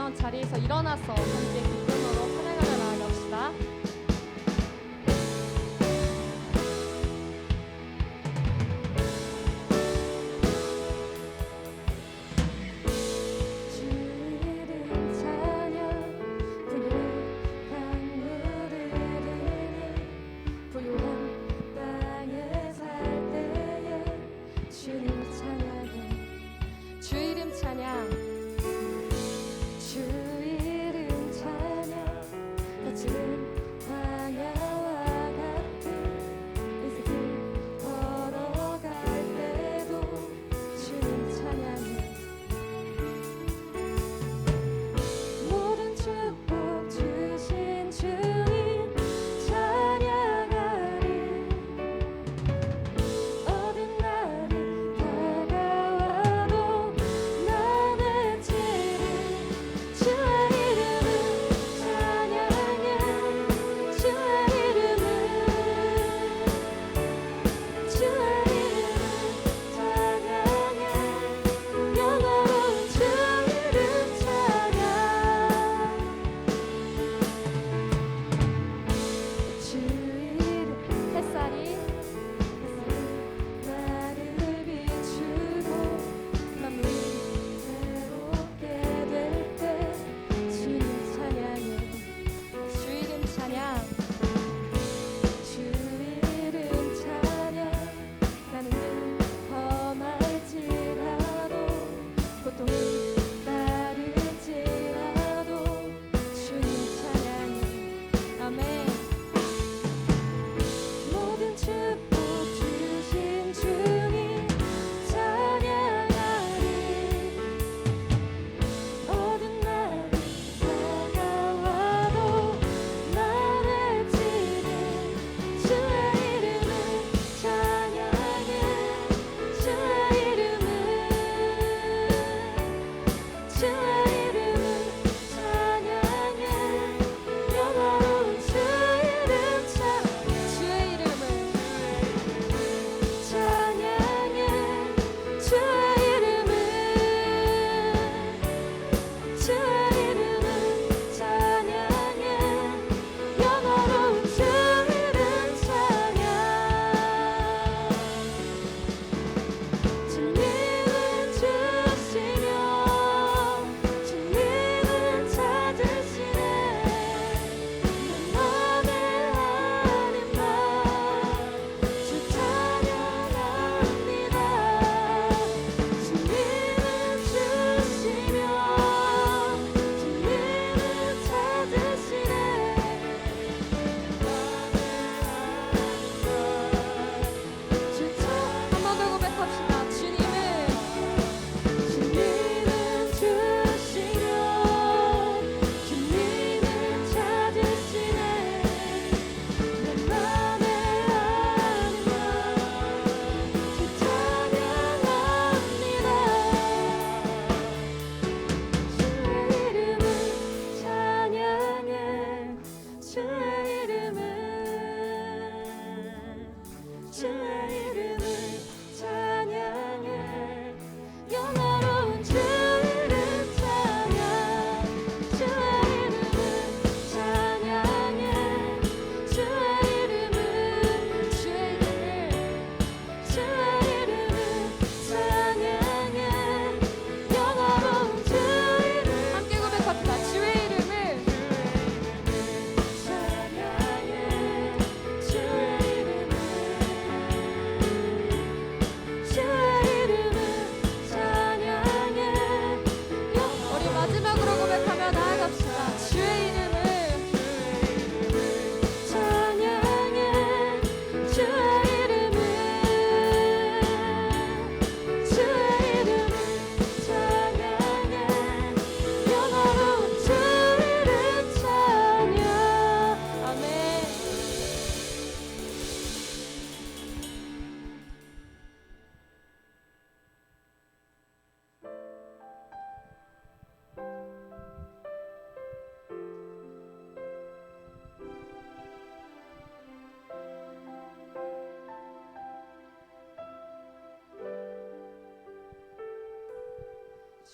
한번 자리에서 일어나서 함께 기쁨으로 찬양하며 나아갑시다.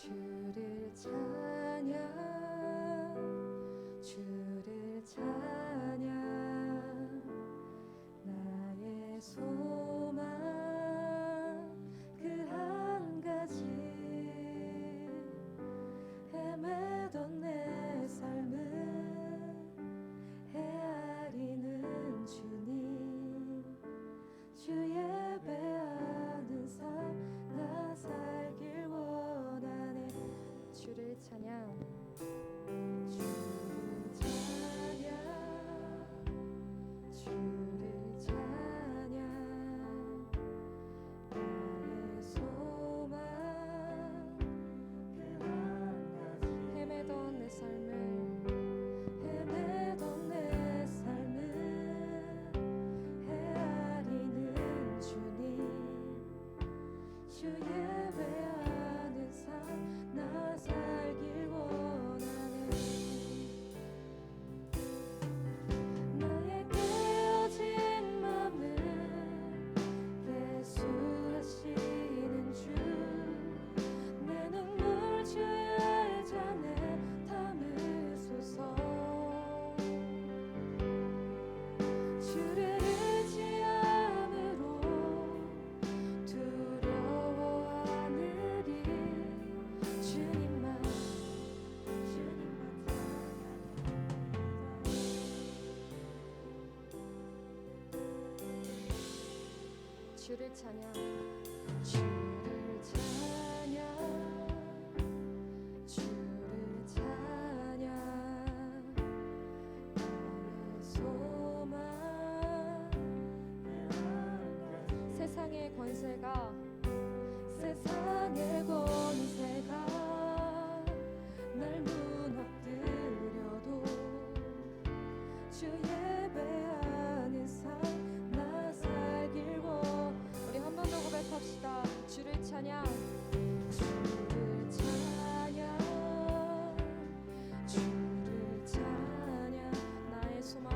주를 찬양 주를 찬양. 주를 찬양, 주를 찬양, 나의 소망. 세상의 권세가 세상의 권세가 날 무너뜨려도 주 예배하는 삶 나 살길 원. 우리 한 번 더 고백합시다. 주를 찬양. 주를 찬양, 주를 찬양, 나의 소망.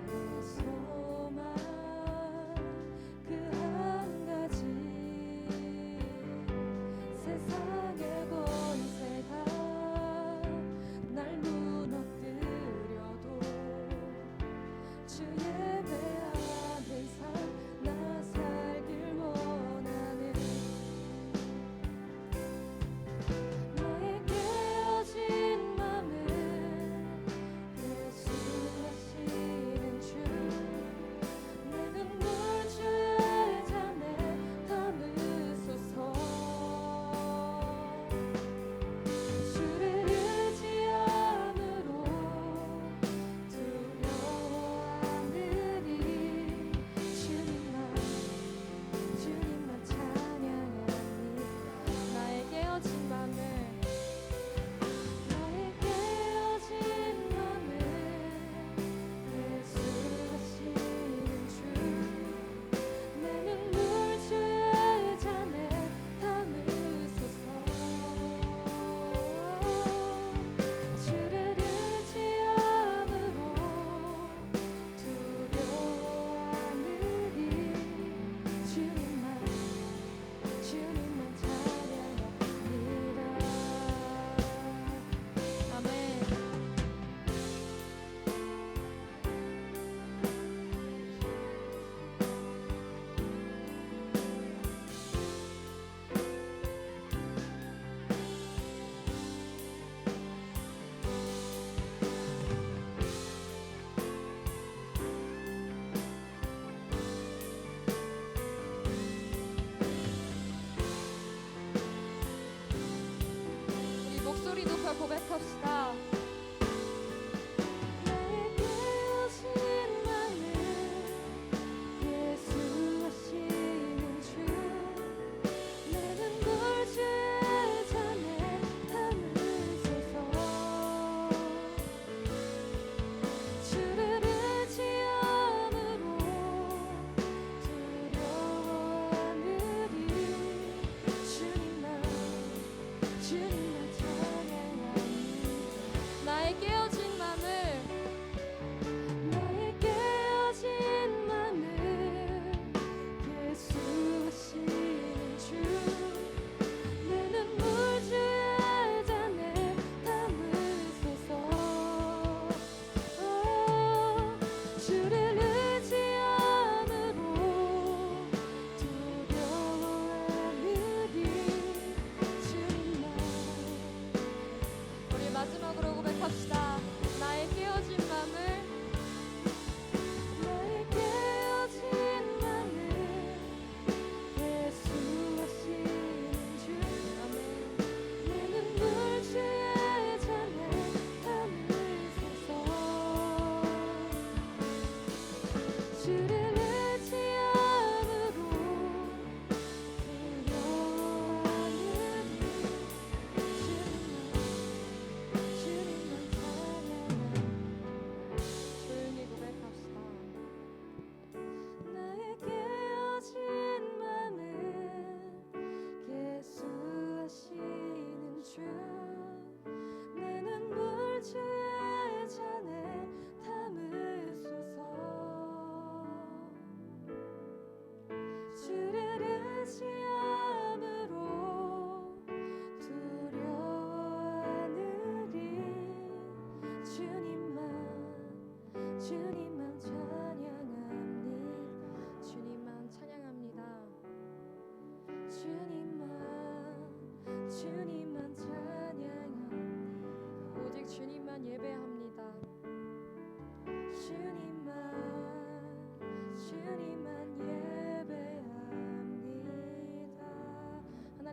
나의 소망 그 한 가지. 세상의 권세가 날 무너뜨려도 주 예배하는 삶 나 살길 원하네. 나의 깨어진 맘을 예수하시는 주, 내 눈물 주의 잔에 담으소서. 주를 의지함으로 두려워하느니 주님만 찬양하니. 나의 깨어진 맘을 나의 깨어진 맘을 예수하시는 주, 내 눈물 주의 잔에 담으소서. 주를 의지함으로 두려워하느니 주님만 찬양합니다. 아멘. 우리 목소리 높여 고백합시다. 나의 깨어진 맘을 예수하시는 주, 내 눈물 주의 잔에 담으소서. 주를 의지함으로 두려워하느니 주님만 찬양합니다.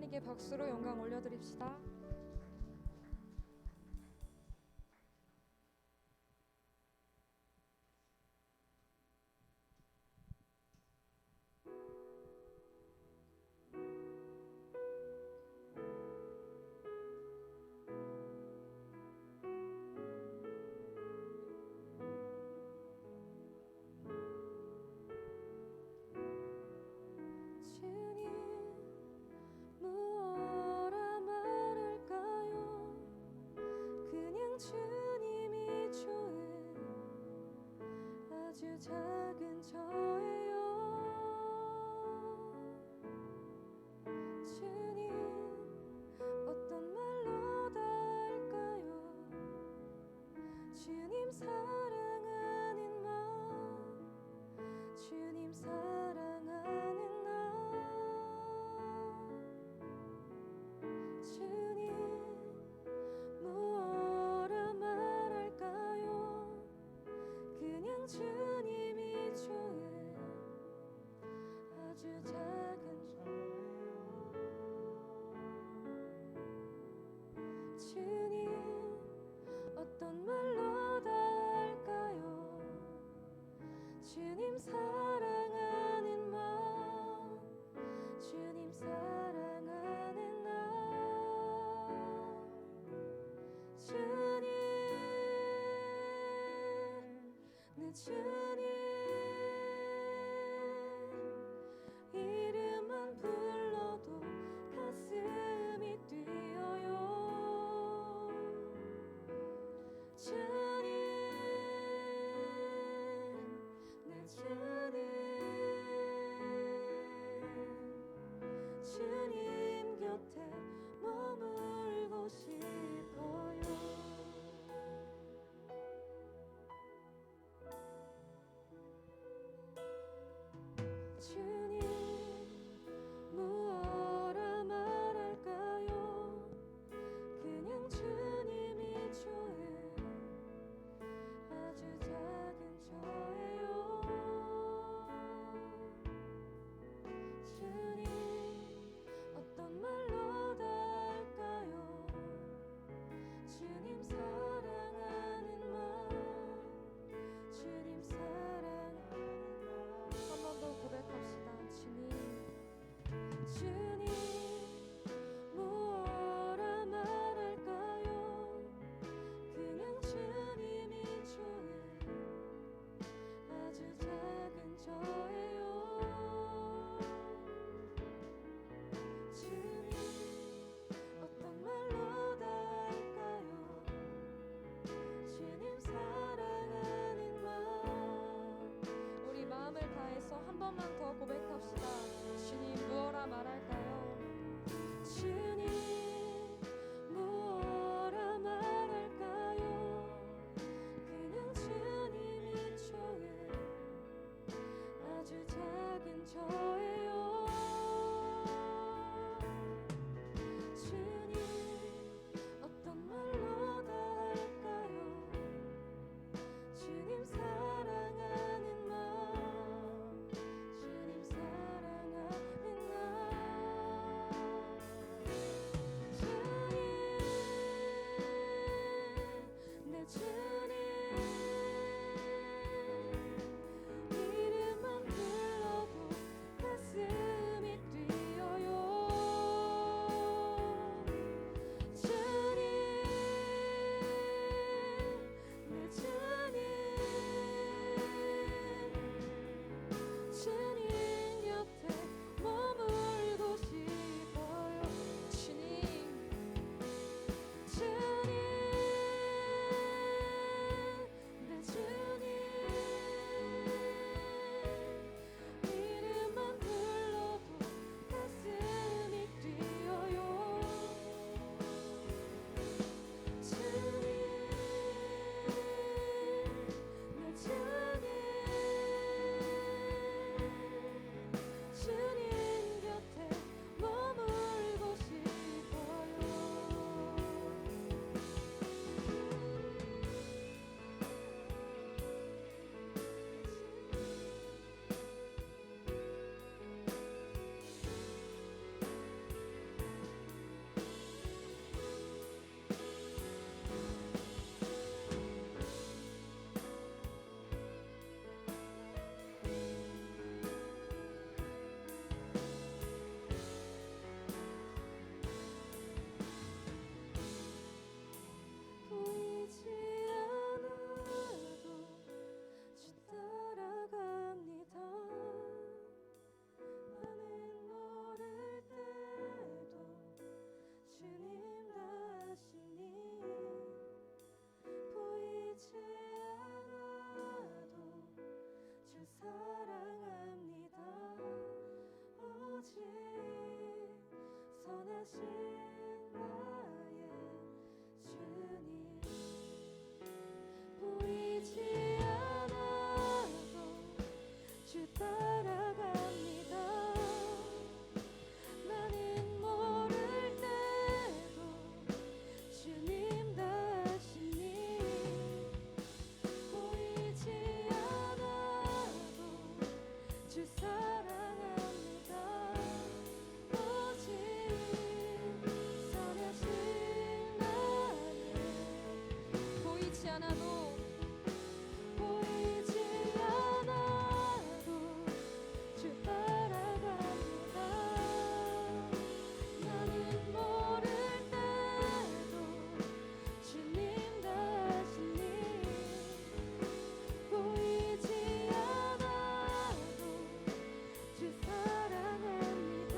하나님께 박수로 영광 올려드립시다. 주님 무엇라 말할까요? 그냥 주님이 좋은 아주 작은 저예요. 주님 어떤 말로 다 할까요? 주님 사랑하는 마음, 주님 사랑하는 나. 주님 무엇라 말할까요? 그냥 주님이 좋은 아주 작은 저예요. 주님 어떤 말로 다 할까요? 주님 사랑하는 마음, 주님 사랑하는 나. 주님 내 주님 이름만 불러도 가슴이 뛰어요. 주님 내 주님 주님 곁에 머물고 싶어요. 선하신 나의 주님 보이지 않아도 주 따라갑니다. 나는 모를 때도 주님 다시니 보이지 않아도 주 사랑합니다. 오직 선하신 나의 보이지 않아도 주 따라갑니다. 나는 모를 때도 주님 다시니 보이지 않아도 주 사랑합니다.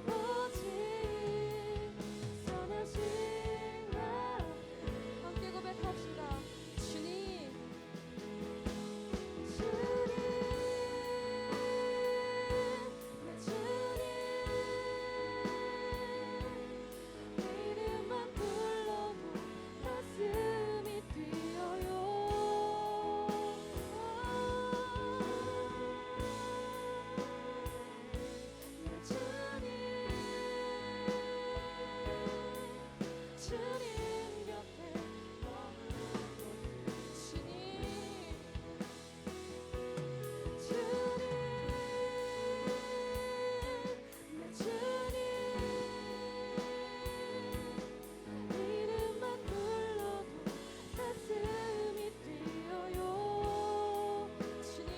오직 선하신 나 함께 고백합시다. 주님 주님 내 주님 이름만 불러도 가슴이 뛰어요. 내 주님 곁에 머물고 주님 내 주님 이름만 불러도 가슴이 뛰어요. 주님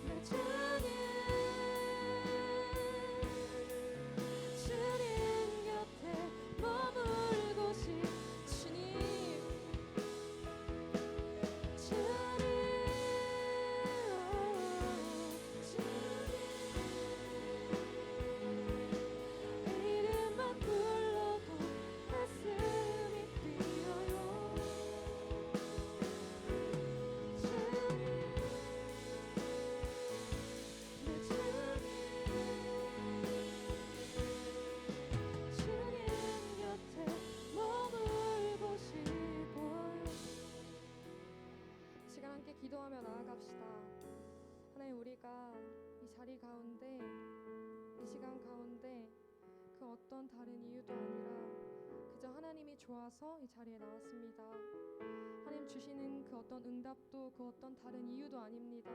내 주님 곁에 머물고 주님 이름만 불러도 가슴이 뛰어요. 내 주님 곁에 머물고 싶어요. 시간 함께 기도하며 나아갑시다. 하나님, 우리가 이 자리 가운데, 이 시간 가운데 그 어떤 다른 이유도 아니라 그저 하나님이 좋아서 이 자리에 나왔습니다. 하나님 주시는 그 어떤 응답도 그 어떤 다른 이유도 아닙니다.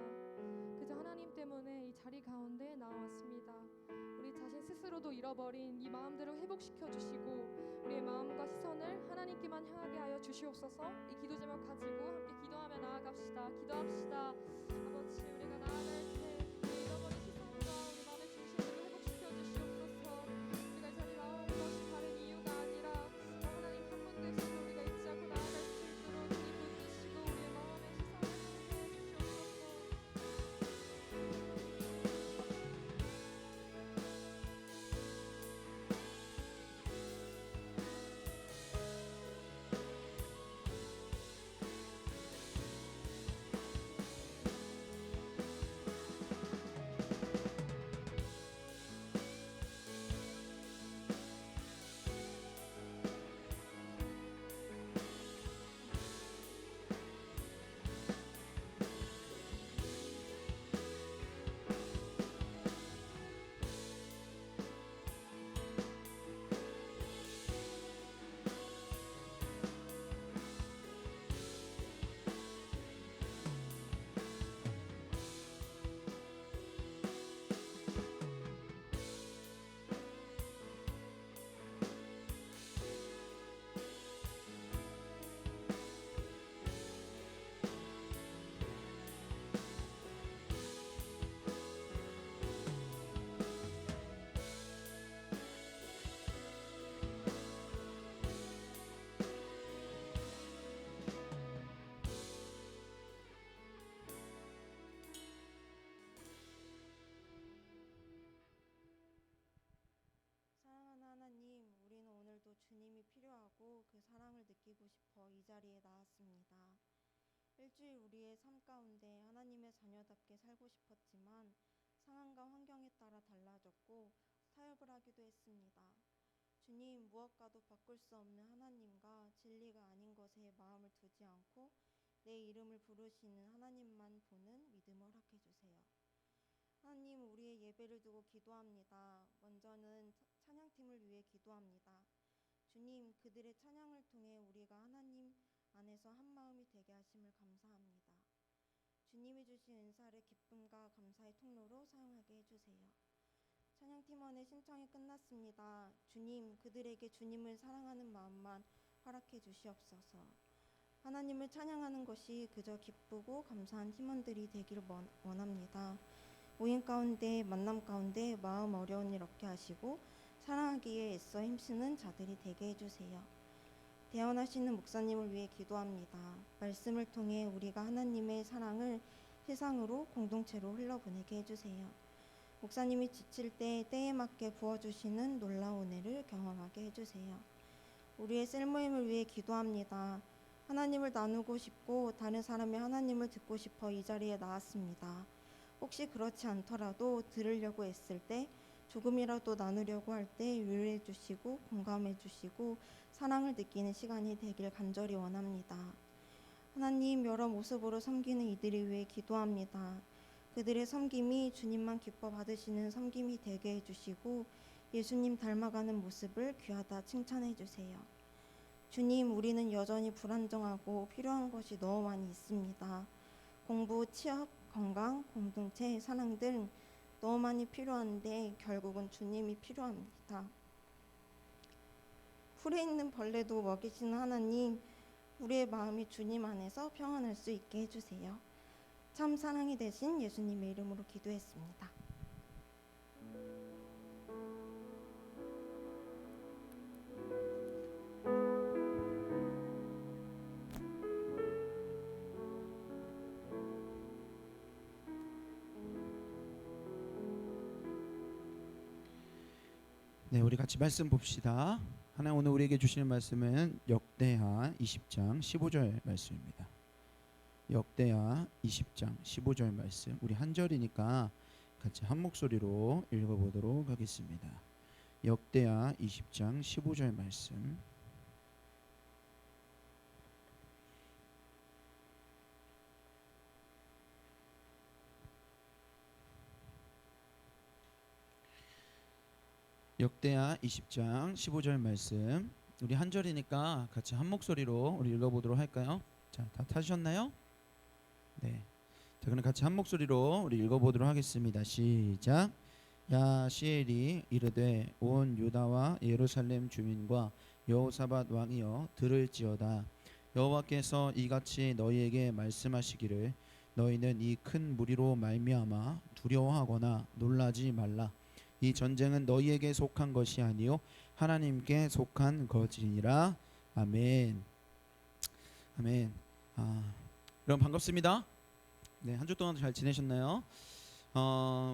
그저 하나님 때문에 이 자리 가운데 나왔습니다. 우리 자신 스스로도 잃어버린 이 마음들을 회복시켜 주시고 우리의 마음과 시선을 하나님께만 향하게 하여 주시옵소서. 이 기도 제목 가지고 함께 기도하며 나아갑시다. 기도합시다. 아버지, 우리가 나아갈 때 우리 잃어버린 시선과 우리 마음의 중심을 회복시켜 주시옵소서. 우리가 이 자리에 나온 것이 다른 이유가 아니라 하나님 한 분 되시고 우리가 잊지 않고 나아갈 수 있도록 주님 붙드시고 우리의 마음의 시선을 향해 주시옵소서. 오늘도 주님이 필요하고 그 사랑을 느끼고 싶어 이 자리에 나왔습니다. 일주일 우리의 삶 가운데 하나님의 자녀답게 살고 싶었지만 상황과 환경에 따라 달라졌고 타협을 하기도 했습니다. 주님, 무엇과도 바꿀 수 없는 하나님과 진리가 아닌 것에 마음을 두지 않고 내 이름을 부르시는 하나님만 보는 믿음을 허락해 주세요. 하나님, 우리의 예배를 두고 기도합니다. 먼저는 찬양팀을 위해 기도합니다. 주님, 그들의 찬양을 통해 우리가 하나님 안에서 한 마음이 되게 하심을 감사합니다. 주님이 주신 은사를 기쁨과 감사의 통로로 사용하게 해주세요. 찬양팀원의 신청이 끝났습니다. 주님, 그들에게 주님을 사랑하는 마음만 허락해 주시옵소서. 하나님을 찬양하는 것이 그저 기쁘고 감사한 팀원들이 되기를 원합니다. 모임 가운데, 만남 가운데 마음 어려운 일 없게 하시고 사랑하기에 애써 힘쓰는 자들이 되게 해주세요. 대언하시는 목사님을 위해 기도합니다. 말씀을 통해 우리가 하나님의 사랑을 세상으로 공동체로 흘러보내게 해주세요. 목사님이 지칠 때 때에 맞게 부어주시는 놀라운 은혜를 경험하게 해주세요. 우리의 셀모임을 위해 기도합니다. 하나님을 나누고 싶고 다른 사람의 하나님을 듣고 싶어 이 자리에 나왔습니다. 혹시 그렇지 않더라도 들으려고 애쓸 때, 조금이라도 나누려고 할 때 위로해 주시고 공감해 주시고 사랑을 느끼는 시간이 되길 간절히 원합니다. 하나님, 여러 모습으로 섬기는 이들을 위해 기도합니다. 그들의 섬김이 주님만 기뻐 받으시는 섬김이 되게 해주시고 예수님 닮아가는 모습을 귀하다 칭찬해 주세요. 주님, 우리는 여전히 불안정하고 필요한 것이 너무 많이 있습니다. 공부, 취업, 건강, 공동체, 사랑 등 너무 많이 필요한데 결국은 주님이 필요합니다. 풀에 있는 벌레도 먹이시는 하나님, 우리의 마음이 주님 안에서 평안할 수 있게 해주세요. 참 사랑이 되신 예수님의 이름으로 기도했습니다. 네, 우리 같이 말씀 봅시다. 하나님 오늘 우리에게 주시는 말씀은 역대하 20장 15절 말씀입니다. 역대하 20장 15절 말씀, 우리 한 절이니까 같이 한 목소리로 읽어보도록 하겠습니다. 역대하 20장 15절 말씀. 역대하 20장 15절 말씀, 우리 한 절이니까 같이 한 목소리로 우리 읽어보도록 할까요? 자, 다 타셨나요? 네. 자, 그럼 같이 한 목소리로 우리 읽어보도록 하겠습니다. 시작. 야시엘이 이르되 온 유다와 예루살렘 주민과 여호사밧 왕이여 들을지어다. 여호와께서 이같이 너희에게 말씀하시기를 너희는 이 큰 무리로 말미암아 두려워하거나 놀라지 말라. 이 전쟁은 너희에게 속한 것이 아니요 하나님께 속한 것이니라. 아멘. 아멘. 여러분 반갑습니다. 네, 한 주 동안 잘 지내셨나요?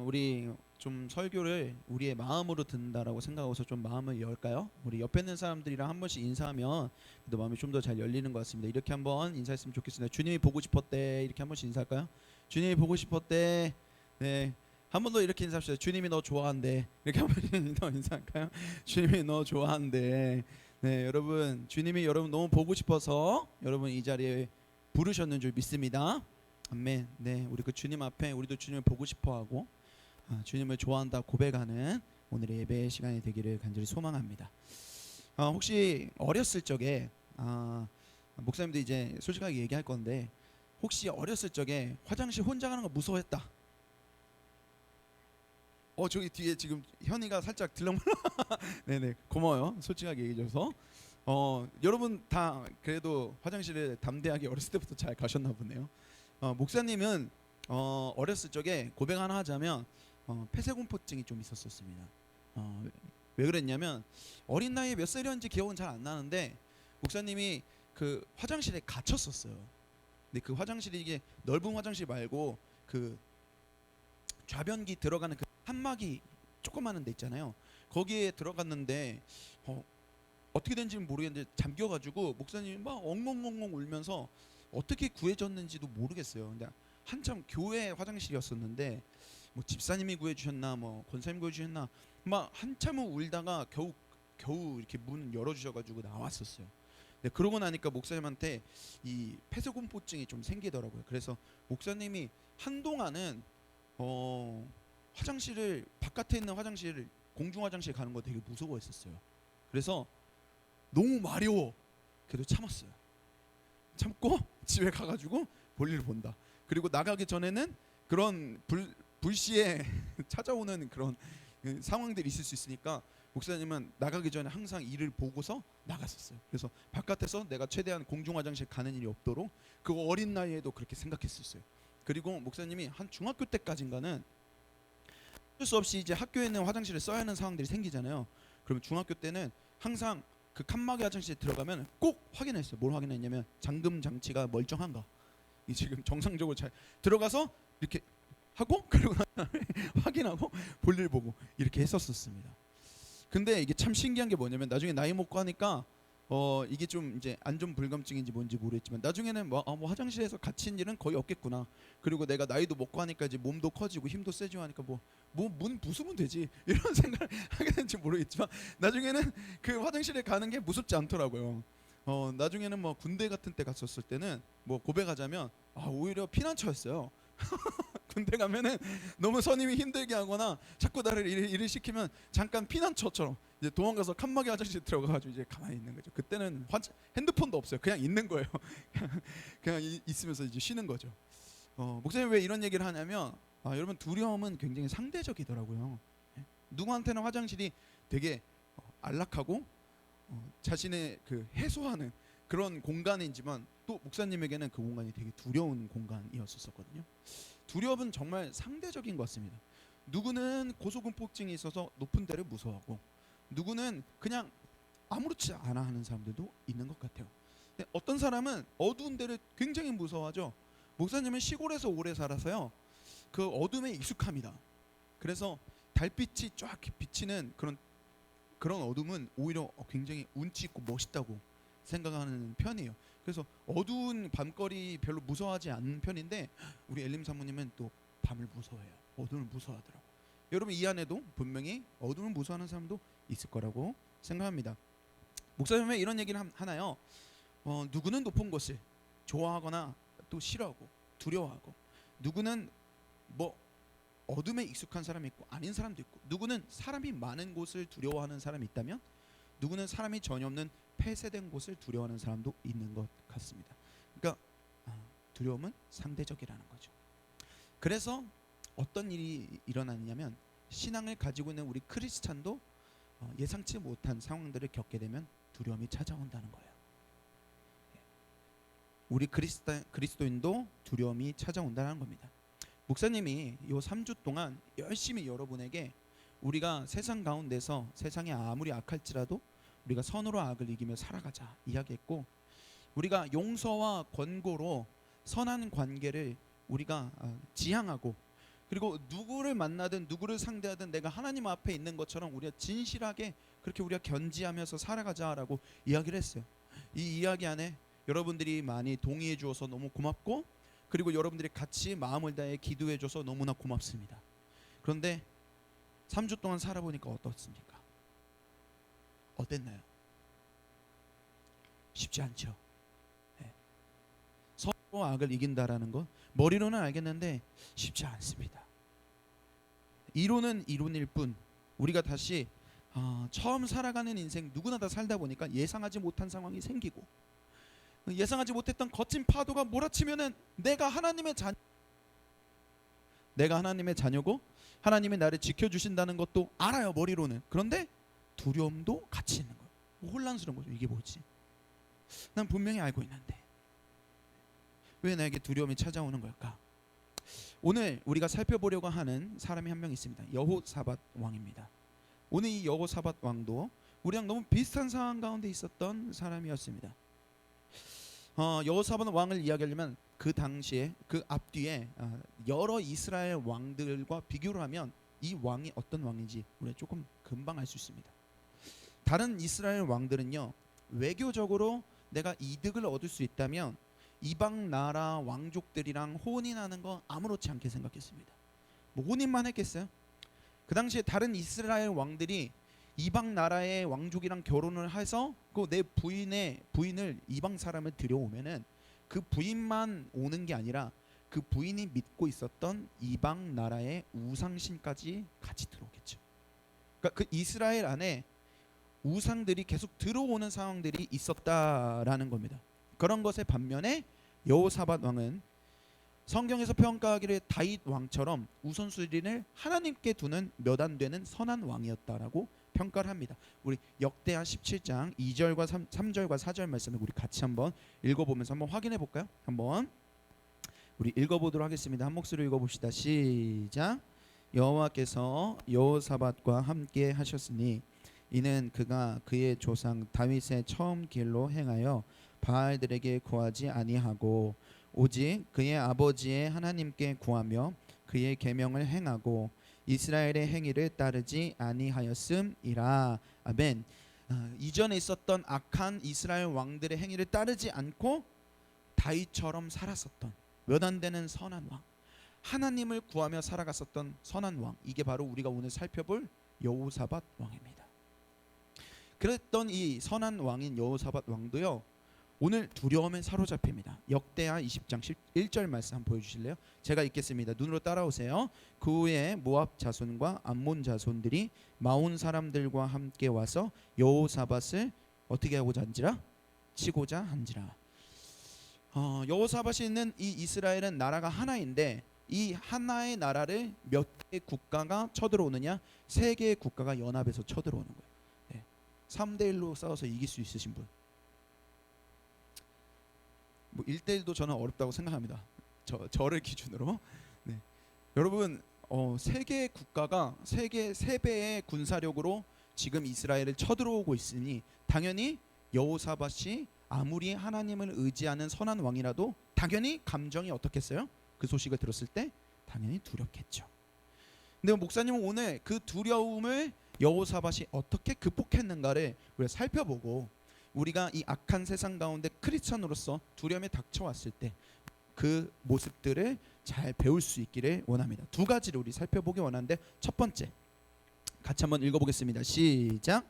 우리 좀 설교를 우리의 마음으로 듣는다라고 생각하고서 좀 마음을 열까요? 우리 옆에 있는 사람들이랑 한 번씩 인사하면 또 마음이 좀 더 잘 열리는 것 같습니다. 이렇게 한번 인사했으면 좋겠습니다. 주님이 보고 싶었대. 이렇게 한 번씩 인사할까요? 주님이 보고 싶었대. 네. 한 번 더 이렇게 인사합시다. 주님이 너 좋아한대. 이렇게 한 번 더 인사할까요? 주님이 너 좋아한대. 네, 여러분, 주님이 여러분 너무 보고 싶어서 여러분 이 자리에 부르셨는 줄 믿습니다. 아멘. 네, 우리 그 주님 앞에 우리도 주님을 보고 싶어하고 주님을 좋아한다 고백하는 오늘의 예배 시간이 되기를 간절히 소망합니다. 혹시 어렸을 적에 목사님도 이제 솔직하게 얘기할 건데 혹시 어렸을 적에 화장실 혼자 가는 거 무서워했다? 저기 뒤에 지금 현이가 살짝 들렁말렁 네네, 고마워요. 솔직하게 얘기해줘서. 여러분 다 그래도 화장실에 담대하게 어렸을 때부터 잘 가셨나 보네요. 목사님은 어렸을 적에 고백 하나 하자면 폐쇄공포증이 좀 있었습니다. 왜 그랬냐면 어린 나이에 몇 살이었는지 기억은 잘 안 나는데 목사님이 그 화장실에 갇혔었어요. 근데 그 화장실이 이게 넓은 화장실 말고 그 좌변기 들어가는 그 칸막이 조그마한 데 있잖아요. 거기에 들어갔는데 어떻게 된지는 모르겠는데 잠겨가지고 목사님이 막 엉엉엉엉 울면서 어떻게 구해졌는지도 모르겠어요. 근데 한참 교회 화장실이었었는데 뭐 집사님이 구해주셨나 뭐 권사님 구해주셨나 막 한참을 울다가 겨우 이렇게 문 열어주셔가지고 나왔었어요. 네, 그러고 나니까 목사님한테 이 폐쇄공포증이 좀 생기더라고요. 그래서 목사님이 한동안은 화장실을 바깥에 있는 화장실을 공중 화장실 가는 거 되게 무서워했었어요. 그래서 너무 마려워. 그래도 참았어요. 참고 집에 가가지고 볼일을 본다. 그리고 나가기 전에는 그런 불시에 찾아오는 그런 상황들이 있을 수 있으니까 목사님은 나가기 전에 항상 일을 보고서 나갔었어요. 그래서 바깥에서 내가 최대한 공중 화장실 가는 일이 없도록 그 어린 나이에도 그렇게 생각했었어요. 그리고 목사님이 한 중학교 때까지인가는 어쩔 수 없이 이제 학교에 있는 화장실을 써야 하는 상황들이 생기잖아요. 그러면 중학교 때는 항상 그 칸막이 화장실에 들어가면 꼭 확인했어요. 뭘 확인했냐면 잠금 장치가 멀쩡한가. 이 지금 정상적으로 잘 들어가서 이렇게 하고 그리고 확인하고 볼일 보고 이렇게 했었습니다. 근데 이게 참 신기한 게 뭐냐면 나중에 나이 먹고 하니까 이게 좀 이제 안전 불감증인지 뭔지 모르겠지만 나중에는 뭐 화장실에서 갇힌 일은 거의 없겠구나. 그리고 내가 나이도 먹고 하니까 이제 몸도 커지고 힘도 세지고 하니까 뭐 문 부수면 되지 이런 생각을 하게 되는지 모르겠지만 나중에는 그 화장실에 가는 게 무섭지 않더라고요. 나중에는 뭐 군대 같은 때 갔었을 때는 뭐 고백하자면 오히려 피난처였어요. 군대 가면은 너무 선임이 힘들게 하거나 자꾸 나를 일을 시키면 잠깐 피난처처럼 이제 도망가서 칸막이 화장실 들어가가지고 이제 가만히 있는 거죠. 그때는 핸드폰도 없어요. 그냥 있는 거예요. 그냥 있으면서 이제 쉬는 거죠. 목사님 왜 이런 얘기를 하냐면 여러분 두려움은 굉장히 상대적이더라고요. 누구한테는 화장실이 되게 안락하고 자신의 그 해소하는 그런 공간이지만 또 목사님에게는 그 공간이 되게 두려운 공간이었었거든요. 두려움은 정말 상대적인 것 같습니다. 누구는 고소공포증이 있어서 높은 데를 무서워하고 누구는 그냥 아무렇지 않아 하는 사람들도 있는 것 같아요. 근데 어떤 사람은 어두운 데를 굉장히 무서워하죠. 목사님은 시골에서 오래 살아서요. 그 어둠에 익숙합니다. 그래서 달빛이 쫙 비치는 그런 어둠은 오히려 굉장히 운치 있고 멋있다고 생각하는 편이에요. 그래서 어두운 밤거리 별로 무서워하지 않는 편인데 우리 엘림 사모님은 또 밤을 무서워해요. 어둠을 무서워하더라고. 여러분 이 안에도 분명히 어둠을 무서워하는 사람도 있을 거라고 생각합니다. 목사님은 왜 이런 얘기를 하나요? 누구는 높은 곳을 좋아하거나 또 싫어하고 두려워하고 누구는 뭐 어둠에 익숙한 사람이 있고 아닌 사람도 있고 누구는 사람이 많은 곳을 두려워하는 사람이 있다면 누구는 사람이 전혀 없는 폐쇄된 곳을 두려워하는 사람도 있는 것 같습니다. 그러니까 두려움은 상대적이라는 거죠. 그래서 어떤 일이 일어나느냐면 신앙을 가지고 있는 우리 크리스찬도 예상치 못한 상황들을 겪게 되면 두려움이 찾아온다는 거예요. 우리 그리스도인도 두려움이 찾아온다는 겁니다. 목사님이 요 3주 동안 열심히 여러분에게 우리가 세상 가운데서 세상이 아무리 악할지라도 우리가 선으로 악을 이기며 살아가자 이야기했고 우리가 용서와 권고로 선한 관계를 우리가 지향하고 그리고 누구를 만나든 누구를 상대하든 내가 하나님 앞에 있는 것처럼 우리가 진실하게 그렇게 우리가 견지하면서 살아가자라고 이야기를 했어요. 이 이야기 안에 여러분들이 많이 동의해 주어서 너무 고맙고 그리고 여러분들이 같이 마음을 다해 기도해 줘서 너무나 고맙습니다. 그런데 3주 동안 살아보니까 어떻습니까? 어땠나요? 쉽지 않죠. 선과 악을 이긴다라는 것 머리로는 알겠는데 쉽지 않습니다. 이론은 이론일 뿐 우리가 다시 처음 살아가는 인생 누구나 다 살다 보니까 예상하지 못한 상황이 생기고 예상하지 못했던 거친 파도가 몰아치면은 내가 하나님의 자녀고 하나님이 나를 지켜주신다는 것도 알아요 머리로는. 그런데 두려움도 같이 있는 거예요. 혼란스러운 거죠. 이게 뭐지? 난 분명히 알고 있는데 왜 나에게 두려움이 찾아오는 걸까? 오늘 우리가 살펴보려고 하는 사람이 한 명 있습니다. 여호사밧 왕입니다. 오늘 이 여호사밧 왕도 우리랑 너무 비슷한 상황 가운데 있었던 사람이었습니다. 여호사밧 왕을 이야기하려면 그 당시에 그 앞뒤에 여러 이스라엘 왕들과 비교를 하면 이 왕이 어떤 왕인지 우리가 조금 금방 알 수 있습니다. 다른 이스라엘 왕들은요 외교적으로 내가 이득을 얻을 수 있다면 이방 나라 왕족들이랑 혼인하는 거 아무렇지 않게 생각했습니다. 뭐 혼인만 했겠어요? 그 당시에 다른 이스라엘 왕들이 이방 나라의 왕족이랑 결혼을 해서 그 내 부인을 이방 사람을 들여오면은 그 부인만 오는 게 아니라 그 부인이 믿고 있었던 이방 나라의 우상신까지 같이 들어오겠죠. 그러니까 그 이스라엘 안에 우상들이 계속 들어오는 상황들이 있었다라는 겁니다. 그런 것의 반면에 여호사밧 왕은 성경에서 평가하기를 다윗 왕처럼 우선순위를 하나님께 두는 몇 안 되는 선한 왕이었다라고 평가를 합니다. 우리 역대하 17장 2절과 3절과 4절 말씀을 우리 같이 한번 읽어보면서 한번 확인해 볼까요? 한번 우리 읽어보도록 하겠습니다. 한 목소리로 읽어봅시다. 시작. 여호와께서 여호사밧과 함께 하셨으니 이는 그가 그의 조상 다윗의 처음 길로 행하여 바알들에게 구하지 아니하고 오직 그의 아버지의 하나님께 구하며 그의 계명을 행하고 이스라엘의 행위를 따르지 아니하였음이라. 아멘. 이전에 있었던 악한 이스라엘 왕들의 행위를 따르지 않고 다윗처럼 살았었던 몇 안 되는 선한 왕, 하나님을 구하며 살아갔었던 선한 왕, 이게 바로 우리가 오늘 살펴볼 여호사밧 왕입니다. 그랬던 이 선한 왕인 여호사밧 왕도요, 오늘 두려움에 사로잡힙니다. 역대하 20장 1절 말씀 한번 보여주실래요? 제가 읽겠습니다. 눈으로 따라오세요. 그 후에 모압 자손과 암몬 자손들이 마온 사람들과 함께 와서 여호사밧을 어떻게 하고자 한지라? 치고자 한지라. 여호사밧이 있는 이 이스라엘은 나라가 하나인데 이 하나의 나라를 몇 개의 국가가 쳐들어오느냐? 세 개의 국가가 연합해서 쳐들어오는 거예요. 네. 3대1로 싸워서 이길 수 있으신 분? 뭐 1대1도 저는 어렵다고 생각합니다. 저를 기준으로. 네. 여러분, 세 개의 국가가 세 배의 군사력으로 지금 이스라엘을 쳐들어오고 있으니 당연히 여호사밧이 아무리 하나님을 의지하는 선한 왕이라도 당연히 감정이 어떻겠어요? 그 소식을 들었을 때 당연히 두렵겠죠. 근데 목사님은 오늘 그 두려움을 여호사밧이 어떻게 극복했는가를 우리가 살펴보고, 우리가 이 악한 세상 가운데 크리스천으로서 두려움에 닥쳐왔을 때 그 모습들을 잘 배울 수 있기를 원합니다. 두 가지를 우리 살펴보기 원하는데, 첫 번째 같이 한번 읽어보겠습니다. 시작.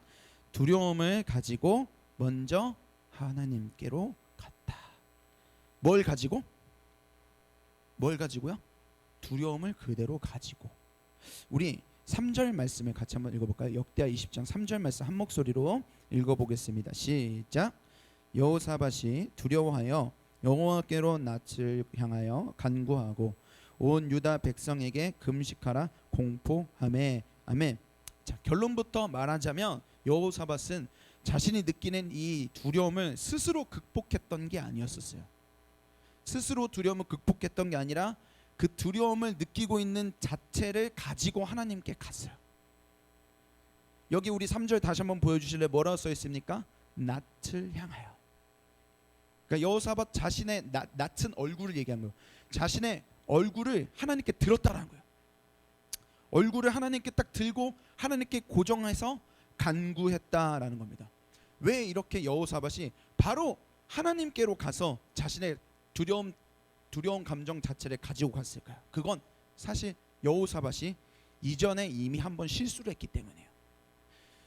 두려움을 가지고 먼저 하나님께로 갔다. 뭘 가지고? 뭘 가지고요? 두려움을 그대로 가지고. 우리 3절 말씀을 같이 한번 읽어볼까요? 역대하 20장 3절 말씀 한 목소리로 읽어보겠습니다. 시작. 여호사밧이 두려워하여 여호와께로 낯을 향하여 간구하고 온 유다 백성에게 금식하라 공포하매. 아멘. 자, 결론부터 말하자면 여호사밧은 자신이 느끼는 이 두려움을 스스로 극복했던 게 아니었었어요. 스스로 두려움을 극복했던 게 아니라 그 두려움을 느끼고 있는 자체를 가지고 하나님께 갔어요. 여기 우리 3절 다시 한번 보여주실래요? 뭐라고 써 있습니까? 낯을 향하여. 그러니까 여호사밧 자신의 낯은 얼굴을 얘기한 거예요. 자신의 얼굴을 하나님께 들었다라는 거예요. 얼굴을 하나님께 딱 들고 하나님께 고정해서 간구했다라는 겁니다. 왜 이렇게 여호사밧이 바로 하나님께로 가서 자신의 두려움 감정 자체를 가지고 갔을까요? 그건 사실 여호사밧이 이전에 이미 한번 실수를 했기 때문이에요.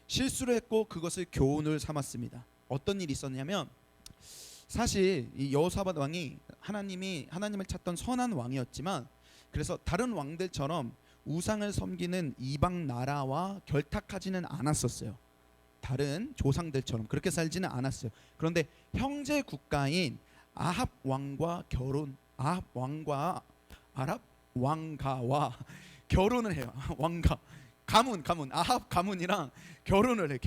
실수를 했고 그것을 교훈을 삼았습니다. 어떤 일이 있었냐면, 사실 이 여호사밧 왕이 하나님을 찾던 선한 왕이었지만, 그래서 다른 왕들처럼 우상을 섬기는 이방 나라와 결탁하지는 않았었어요. 다른 조상들처럼 그렇게 살지는 않았어요. 그런데 형제 국가인 아합 왕가와 결혼을 해요. 왕가 가문 아합 가문이랑 결혼을 해.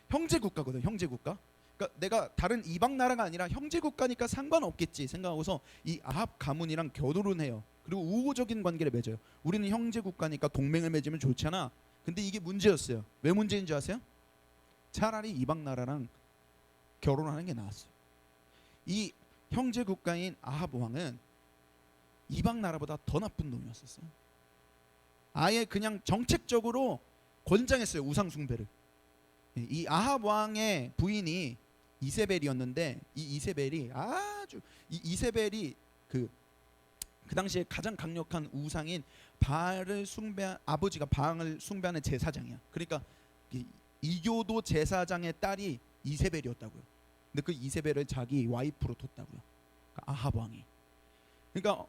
형제 국가거든. 형제 국가. 그러니까 내가 다른 이방 나라가 아니라 형제 국가니까 상관없겠지 생각하고서 이 아합 가문이랑 결혼을 해요. 그리고 우호적인 관계를 맺어요. 우리는 형제 국가니까 동맹을 맺으면 좋잖아. 근데 이게 문제였어요. 왜 문제인 줄 아세요? 차라리 이방 나라랑 결혼하는 게 나았어요. 이 형제 국가인 아합 왕은 이방 나라보다 더 나쁜 놈이었었어요. 아예 그냥 정책적으로 권장했어요. 우상 숭배를. 이 아합 왕의 부인이 이세벨이었는데, 이 이세벨이 그 그 당시에 가장 강력한 우상인 바알을 숭배 아버지가 바알을 숭배하는 제사장이야. 그러니까 이교도 제사장의 딸이 이세벨이었다고요. 근데 그 이세벨을 자기 와이프로 뒀다고요. 그러니까 아합 왕이. 그러니까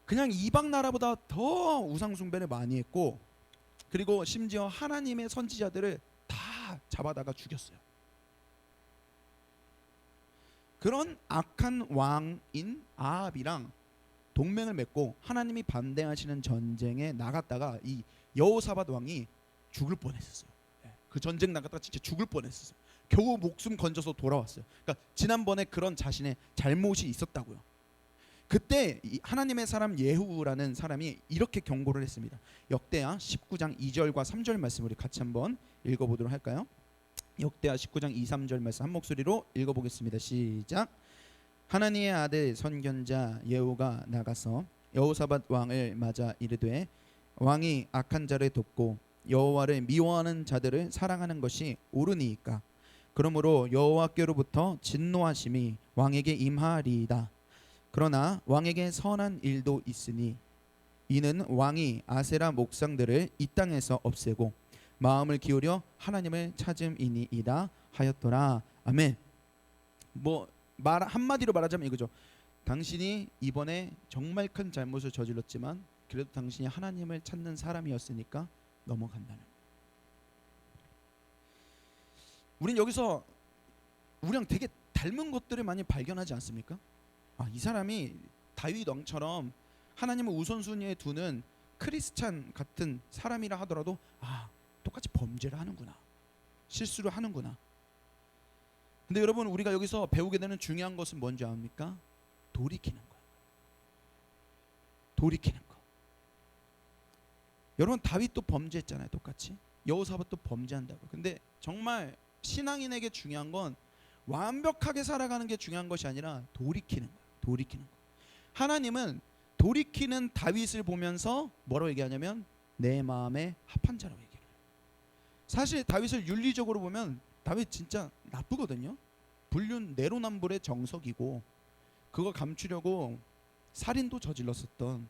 그냥 이방 나라보다 더 우상 숭배를 많이 했고, 그리고 심지어 하나님의 선지자들을 다 잡아다가 죽였어요. 그런 악한 왕인 아합이랑 동맹을 맺고 하나님이 반대하시는 전쟁에 나갔다가 이 여호사밧 왕이 죽을 뻔했었어요. 그 전쟁 나갔다가 진짜 죽을 뻔했었어요. 겨우 목숨 건져서 돌아왔어요. 그러니까 지난번에 그런 자신의 잘못이 있었다고요. 그때 하나님의 사람 예후라는 사람이 이렇게 경고를 했습니다. 역대하 19장 2절과 3절 말씀 우리 같이 한번 읽어보도록 할까요? 역대하 19장 2, 3절 말씀 한 목소리로 읽어보겠습니다. 시작. 하나님의 아들 선견자 예후가 나가서 여호사밧 왕을 맞아 이르되 왕이 악한 자를 돕고 여호와를 미워하는 자들을 사랑하는 것이 옳으니이까 그러므로 여호와께로부터 진노하심이 왕에게 임하리이다. 그러나 왕에게 선한 일도 있으니 이는 왕이 아세라 목상들을 이 땅에서 없애고 마음을 기울여 하나님을 찾음이니이다 하였더라. 아멘. 뭐 말 한마디로 말하자면 이거죠. 당신이 이번에 정말 큰 잘못을 저질렀지만 그래도 당신이 하나님을 찾는 사람이었으니까 넘어간다는. 우린 여기서 우리랑 되게 닮은 것들을 많이 발견하지 않습니까? 이 사람이 다윗 왕처럼 하나님을 우선순위에 두는 크리스찬 같은 사람이라 하더라도 똑같이 범죄를 하는구나, 실수를 하는구나. 근데 여러분, 우리가 여기서 배우게 되는 중요한 것은 뭔지 압니까? 돌이키는 거예요. 돌이키는 거. 여러분, 다윗도 범죄했잖아요. 똑같이. 여호사밧도 범죄한다고. 근데 정말 신앙인에게 중요한 건 완벽하게 살아가는 게 중요한 것이 아니라 돌이키는 거예요. 돌이키는 거. 하나님은 돌이키는 다윗을 보면서 뭐라고 얘기하냐면 내 마음에 합한 자라고 얘기해요. 사실 다윗을 윤리적으로 보면 다윗 진짜 나쁘거든요. 불륜 내로남불의 정석이고 그거 감추려고 살인도 저질렀었던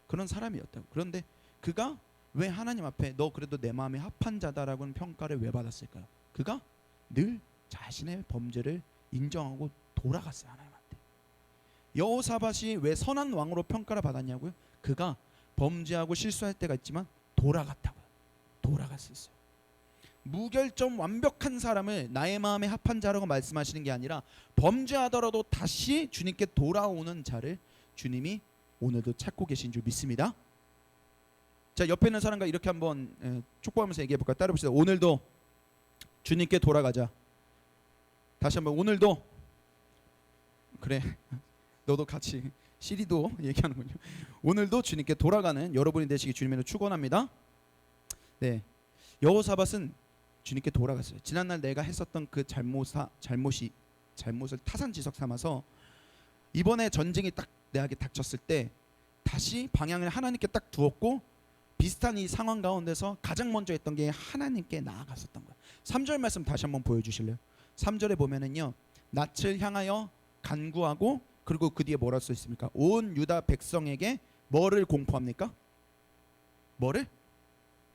그런 사람이었다고. 그런데 그가 왜 하나님 앞에 너 그래도 내 마음에 합한 자다라고는 평가를 왜 받았을까요? 그가 늘 자신의 범죄를 인정하고 돌아갔어요. 하나님한테. 여호사밧이 왜 선한 왕으로 평가를 받았냐고요? 그가 범죄하고 실수할 때가 있지만 돌아갔다고요. 돌아갔었어요. 무결점 완벽한 사람을 나의 마음에 합한 자라고 말씀하시는 게 아니라 범죄하더라도 다시 주님께 돌아오는 자를 주님이 오늘도 찾고 계신 줄 믿습니다. 자, 옆에 있는 사람과 이렇게 한번 촉구하면서 얘기해 볼까요? 따라 봅시다. 오늘도 주님께 돌아가자. 다시 한번 오늘도. 그래, 너도 같이 시리도 얘기하는군요. 오늘도 주님께 돌아가는 여러분이 되시기 주님으로 축원합니다. 네, 여호사밧은 주님께 돌아갔어요. 지난날 내가 했었던 그 잘못을 타산지석 삼아서 이번에 전쟁이 딱 내게 닥쳤을 때 다시 방향을 하나님께 딱 두었고 비슷한 이 상황 가운데서 가장 먼저 했던 게 하나님께 나아갔었던 거예요. 3절 말씀 다시 한번 보여주실래요? 3절에 보면은요, 낯을 향하여 간구하고 그리고 그 뒤에 뭐라 써 있습니까? 온 유다 백성에게 뭐를 공포합니까? 뭐를?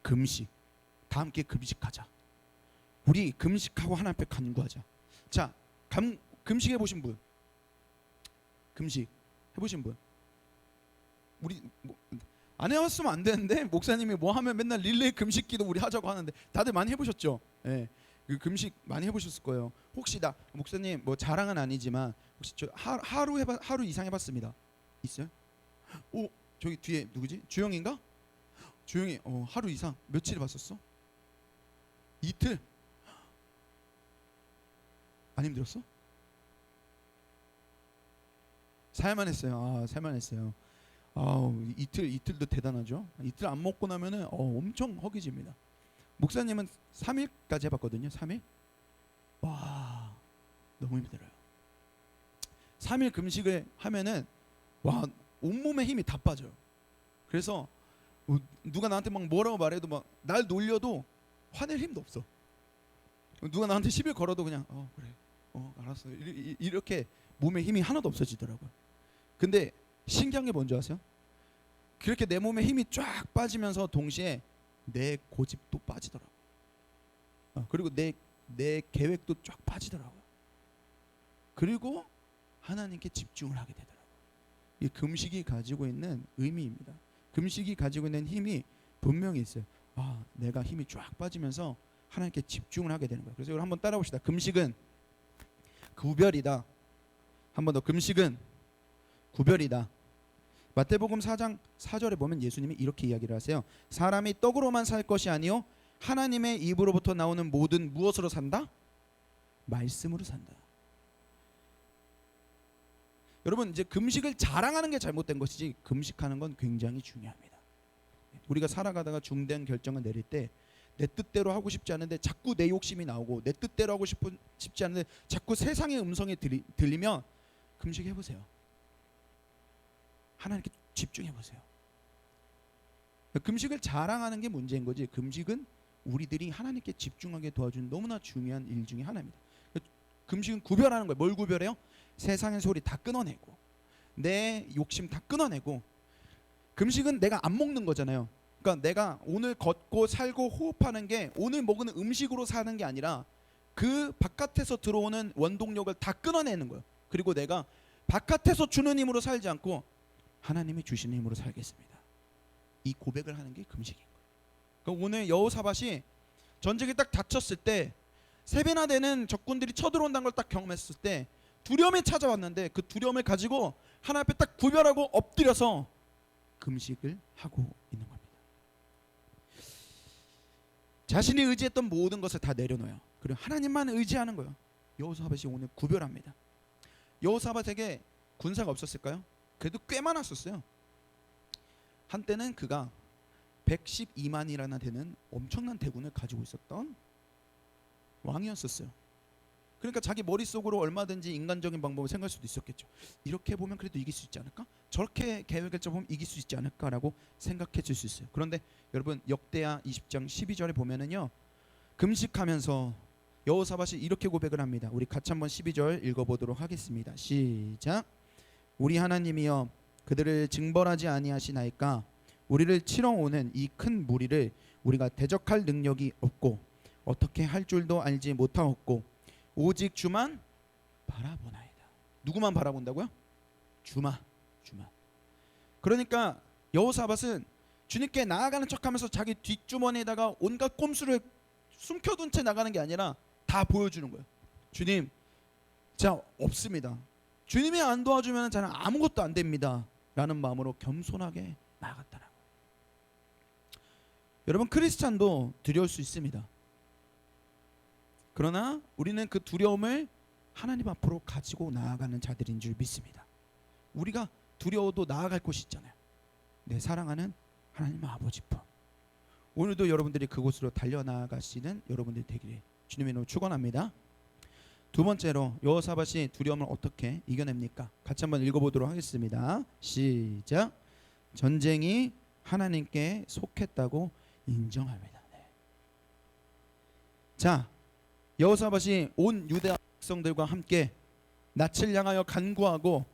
금식. 다 함께 금식하자. 우리 금식하고 하나님 앞에 간구하자. 자, 금식 해보신 분? 금식 해보신 분? 우리 안 해왔으면 안 되는데 목사님이 뭐 하면 맨날 릴레이 금식기도 우리 하자고 하는데 다들 많이 해보셨죠? 예, 그 금식 많이 해보셨을 거예요. 혹시 나 목사님 뭐 자랑은 아니지만 혹시 저 하루 이상 해봤습니다. 있어요? 오, 저기 뒤에 누구지? 주영인가? 주영이 하루 이상 며칠 봤었어? 이틀? 안 힘들었어? 살만했어요. 살만했어요. 이틀도 대단하죠. 이틀 안 먹고 나면은 엄청 허기집니다. 목사님은 3일까지 해봤거든요. 3일. 와, 너무 힘들어요. 3일 금식을 하면은 와, 온몸에 힘이 다 빠져요. 그래서 누가 나한테 막 뭐라고 말해도 막 날 놀려도 화낼 힘도 없어. 누가 나한테 시비 걸어도 그냥 그래, 알았어, 이렇게 몸에 힘이 하나도 없어지더라고요. 근데 신기한 게 뭔지 아세요? 그렇게 내 몸에 힘이 쫙 빠지면서 동시에 내 고집도 빠지더라고. 그리고 내 계획도 쫙 빠지더라고요. 그리고 하나님께 집중을 하게 되더라고요. 이 금식이 가지고 있는 의미입니다. 금식이 가지고 있는 힘이 분명히 있어요. 내가 힘이 쫙 빠지면서 하나님께 집중을 하게 되는 거예요. 그래서 이걸 한번 따라 봅시다. 금식은 구별이다. 한 번 더. 금식은 구별이다. 마태복음 4장 4절에 보면 예수님이 이렇게 이야기를 하세요. 사람이 떡으로만 살 것이 아니요 하나님의 입으로부터 나오는 모든 무엇으로 산다? 말씀으로 산다. 여러분, 이제 금식을 자랑하는 게 잘못된 것이지 금식하는 건 굉장히 중요합니다. 우리가 살아가다가 중대한 결정을 내릴 때 내 뜻대로 하고 싶지 않은데 자꾸 내 욕심이 나오고, 내 뜻대로 하고 싶지 않은데 자꾸 세상의 음성이 들리면 금식해 보세요. 하나님께 집중해 보세요. 금식을 자랑하는 게 문제인 거지, 금식은 우리들이 하나님께 집중하게 도와주는 너무나 중요한 일 중에 하나입니다. 금식은 구별하는 거예요. 뭘 구별해요? 세상의 소리 다 끊어내고, 내 욕심 다 끊어내고. 금식은 내가 안 먹는 거잖아요. 그러니까 내가 오늘 걷고 살고 호흡하는 게 오늘 먹은 음식으로 사는 게 아니라 그 바깥에서 들어오는 원동력을 다 끊어내는 거예요. 그리고 내가 바깥에서 주는 힘으로 살지 않고 하나님이 주시는 힘으로 살겠습니다. 이 고백을 하는 게 금식인 거예요. 그러니까 오늘 여호사밧이 전쟁이 딱 닥쳤을 때 3배나 되는 적군들이 쳐들어온다는 걸 딱 경험했을 때 두려움이 찾아왔는데 그 두려움을 가지고 하나님 앞에 딱 구별하고 엎드려서 금식을 하고 있는 겁니다. 자신이 의지했던 모든 것을 다 내려놓아요. 그리고 하나님만 의지하는 거예요. 여호사밧이 오늘 구별합니다. 여호사밧에게 군사가 없었을까요? 그래도 꽤 많았었어요. 한때는 그가 112만이라나 되는 엄청난 대군을 가지고 있었던 왕이었었어요. 그러니까 자기 머릿속으로 얼마든지 인간적인 방법을 생각할 수도 있었겠죠. 이렇게 보면 그래도 이길 수 있지 않을까? 저렇게 계획을 짜보면 이길 수 있지 않을까라고 생각해 줄 수 있어요. 그런데 여러분, 역대하 20장 12절에 보면은요, 금식하면서 여호사밧이 이렇게 고백을 합니다. 우리 같이 한번 12절 읽어보도록 하겠습니다. 시작. 우리 하나님이여, 그들을 징벌하지 아니하시나이까? 우리를 치러 오는 이 큰 무리를 우리가 대적할 능력이 없고 어떻게 할 줄도 알지 못하옵고 오직 주만 바라보나이다. 누구만 바라본다고요? 주만. 그러니까 여호사밧은 주님께 나아가는 척하면서 자기 뒷주머니에다가 온갖 꼼수를 숨겨둔 채 나가는 게 아니라 다 보여주는 거예요. 주님, 자, 없습니다. 주님이 안 도와주면 저는 아무것도 안 됩니다 라는 마음으로 겸손하게 나아갔다는 거예요. 여러분, 크리스찬도 두려울 수 있습니다. 그러나 우리는 그 두려움을 하나님 앞으로 가지고 나아가는 자들인 줄 믿습니다. 우리가 두려워도 나아갈 곳이 있잖아요. 내 사랑하는 하나님 아버지 품. 오늘도 여러분들이 그곳으로 달려나가시는 여러분들이 되기를 주님의 이름으로 축원합니다. 두 번째로 여호사밧이 두려움을 어떻게 이겨냅니까? 같이 한번 읽어보도록 하겠습니다. 시작. 전쟁이 하나님께 속했다고 인정합니다. 자, 여호사밧이 온 유다 백성들과 함께 낯을 향하여 간구하고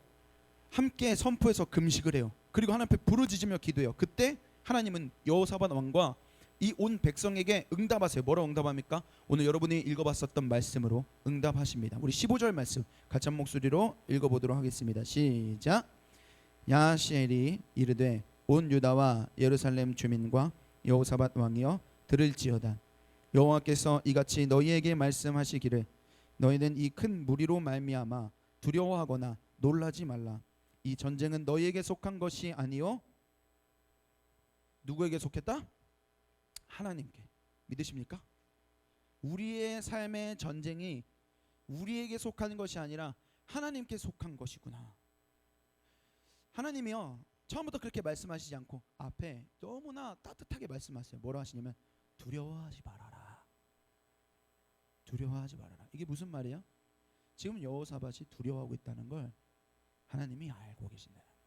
함께 선포해서 금식을 해요. 그리고 하나님 앞에 부르짖으며 기도해요. 그때 하나님은 여호사밧 왕과 이 온 백성에게 응답하세요. 뭐라고 응답합니까? 오늘 여러분이 읽어봤었던 말씀으로 응답하십니다. 우리 15절 말씀 같이 한 목소리로 읽어보도록 하겠습니다. 시작. 야하시엘이 이르되 온 유다와 예루살렘 주민과 여호사밧 왕이여 들을지어다. 여호와께서 이같이 너희에게 말씀하시기를 너희는 이 큰 무리로 말미암아 두려워하거나 놀라지 말라. 이 전쟁은 너희에게 속한 것이 아니요 누구에게 속했다? 하나님께. 믿으십니까? 우리의 삶의 전쟁이 우리에게 속하는 것이 아니라 하나님께 속한 것이구나. 하나님이요 처음부터 그렇게 말씀하시지 않고 앞에 너무나 따뜻하게 말씀하세요. 뭐라 하시냐면 두려워하지 말아라. 두려워하지 말아라. 이게 무슨 말이에요? 지금 여호사밧이 두려워하고 있다는 걸 하나님이 알고 계신다는 거예요.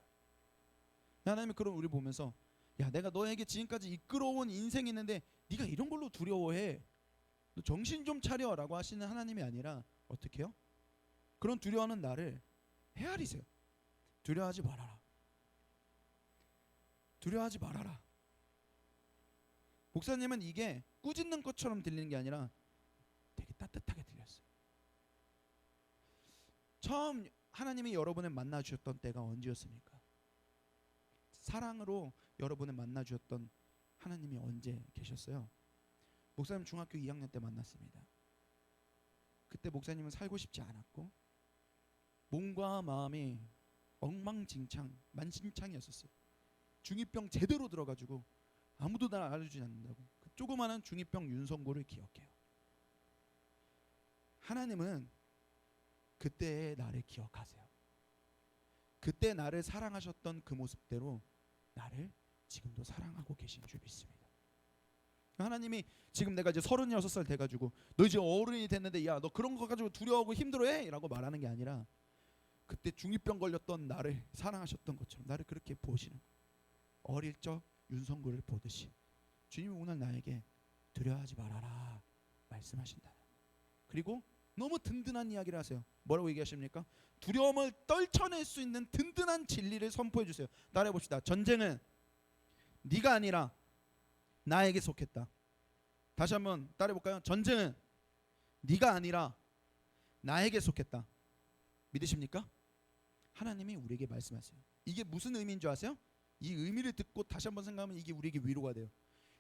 하나님이 그럼 우리 보면서 야, 내가 너에게 지금까지 이끌어온 인생이 있는데 네가 이런 걸로 두려워해. 너 정신 좀 차려라고 하시는 하나님이 아니라 어떻게 해요? 그런 두려워하는 나를 헤아리세요. 두려워하지 말아라. 두려워하지 말아라. 목사님은 이게 꾸짖는 것처럼 들리는 게 아니라 되게 따뜻하게 들렸어요. 처음 하나님이 여러분을 만나 주셨던 때가 언제였습니까? 사랑으로 여러분을 만나 주셨던 하나님이 언제 계셨어요? 목사님 중학교 2학년 때 만났습니다. 그때 목사님은 살고 싶지 않았고 몸과 마음이 엉망진창 만신창이었었어요. 중2병 제대로 들어가지고 아무도 날 알아주지 않는다고. 그 조그마한 중2병 윤성구를 기억해요. 하나님은 그때의 나를 기억하세요. 그때 나를 사랑하셨던 그 모습대로 나를 지금도 사랑하고 계신 줄 믿습니다. 하나님이 지금 내가 이제 36살 돼가지고 너 이제 어른이 됐는데 야 너 그런 거 가지고 두려워하고 힘들어해? 라고 말하는 게 아니라 그때 중2병 걸렸던 나를 사랑하셨던 것처럼 나를 그렇게 보시는 거예요. 어릴 적 윤성구를 보듯이 주님이 오늘 나에게 두려워하지 말아라 말씀하신다. 그리고 너무 든든한 이야기를 하세요. 뭐라고 얘기하십니까? 두려움을 떨쳐낼 수 있는 든든한 진리를 선포해 주세요. 따라해 봅시다. 전쟁은 네가 아니라 나에게 속했다. 다시 한번 따라해 볼까요? 전쟁은 네가 아니라 나에게 속했다. 믿으십니까? 하나님이 우리에게 말씀하세요. 이게 무슨 의미인 줄 아세요? 이 의미를 듣고 다시 한번 생각하면 이게 우리에게 위로가 돼요.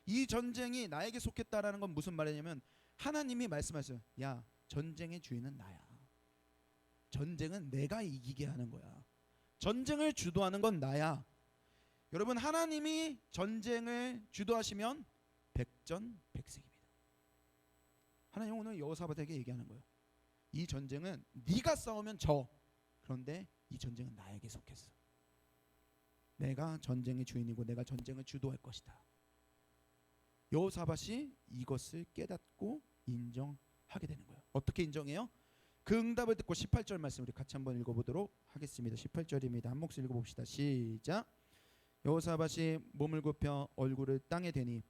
이 전쟁이 나에게 속했다라는 건 무슨 말이냐면 하나님이 말씀하세요. 야, 전쟁의 주인은 나야. 전쟁은 내가 이기게 하는 거야. 전쟁을 주도하는 건 나야. 여러분, 하나님이 전쟁을 주도하시면 백전백승입니다. 하나님 오늘 여호사밧에게 얘기하는 거예요. 이 전쟁은 네가 싸우면 져. 그런데 이 전쟁은 나에게 속했어. 내가 전쟁의 주인이고 내가 전쟁을 주도할 것이다. 여호사밧이 이것을 깨닫고 인정하게 되는 거예요. 어떻게 인정해요? 그 응답을 듣고 18절 말씀 우리 같이 한번 읽어보도록 하겠습니다. 18절입니다. 한 목소리 읽어봅시다. 시작. 여호사밧이 몸을 굽혀 얼굴을 땅에 대니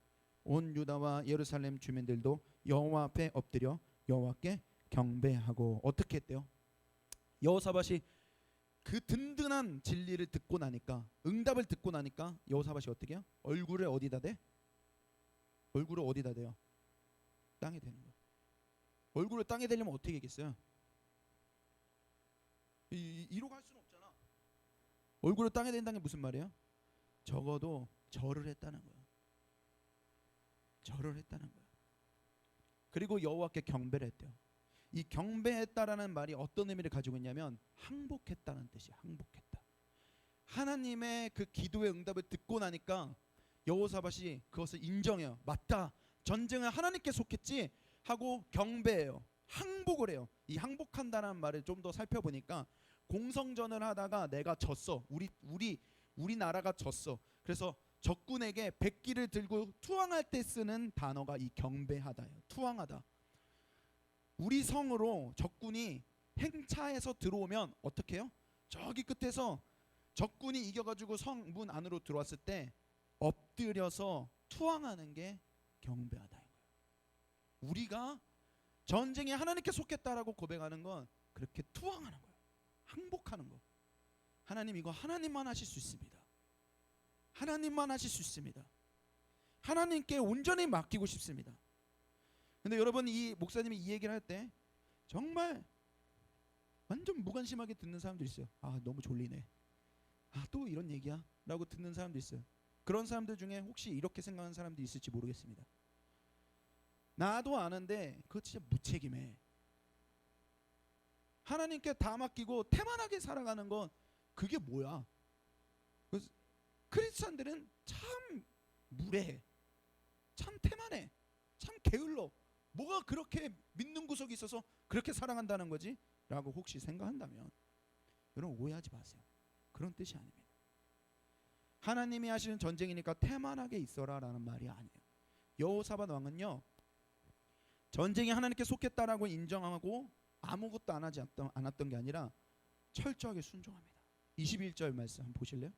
온 유다와 예루살렘 주민들도 여호와 앞에 엎드려 여호와께 경배하고 어떻게 했대요? 여호사밧이 그 든든한 진리를 듣고 나니까 응답을 듣고 나니까 여호사밧이 어떻게 해요? 얼굴을 어디다 대? 얼굴을 어디다 대요? 땅에 대는 거예요. 얼굴을 땅에 대려면 어떻게 하겠어요? 이러고 할 수는 없잖아. 얼굴을 땅에 댄다는 게 무슨 말이에요? 적어도 절을 했다는 거예요. 절을 했다는 거예요. 그리고 여호와께 경배를 했대요. 이 경배했다라는 말이 어떤 의미를 가지고 있냐면 항복했다는 뜻이에요. 항복했다. 하나님의 그 기도의 응답을 듣고 나니까 여호사밧이 그것을 인정해요. 맞다. 전쟁은 하나님께 속했지 하고 경배해요. 항복을 해요. 이 항복한다는 말을 좀 더 살펴보니까 공성전을 하다가 내가 졌어. 우리 나라가 졌어. 그래서 적군에게 백기를 들고 투항할 때 쓰는 단어가 이 경배하다예요. 투항하다. 우리 성으로 적군이 행차해서 들어오면 어떻게 해요? 저기 끝에서 적군이 이겨가지고 성문 안으로 들어왔을 때 엎드려서 투항하는 게 경배하다인 거예요. 우리가 전쟁에 하나님께 속했다라고 고백하는 건 그렇게 투항하는 거예요. 항복하는 거. 하나님 이거 하나님만 하실 수 있습니다. 하나님만 하실 수 있습니다. 하나님께 온전히 맡기고 싶습니다. 근데 여러분 이 목사님이 이 얘기를 할 때 정말 완전 무관심하게 듣는 사람도 있어요. 아 너무 졸리네. 아 또 이런 얘기야? 라고 듣는 사람도 있어요. 그런 사람들 중에 혹시 이렇게 생각하는 사람도 있을지 모르겠습니다. 나도 아는데 그거 진짜 무책임해. 하나님께 다 맡기고 태만하게 살아가는 건 그게 뭐야? 그래서 크리스찬들은 참 무례해. 참 태만해. 참 게을러. 뭐가 그렇게 믿는 구석이 있어서 그렇게 사랑한다는 거지? 라고 혹시 생각한다면 여러분 오해하지 마세요. 그런 뜻이 아닙니다. 하나님이 하시는 전쟁이니까 태만하게 있어라 라는 말이 아니에요. 여호사밧 왕은요 전쟁이 하나님께 속했다라고 인정하고 아무것도 안 하지 않았던 게 아니라 철저하게 순종합니다. 21절 말씀 한번 보실래요?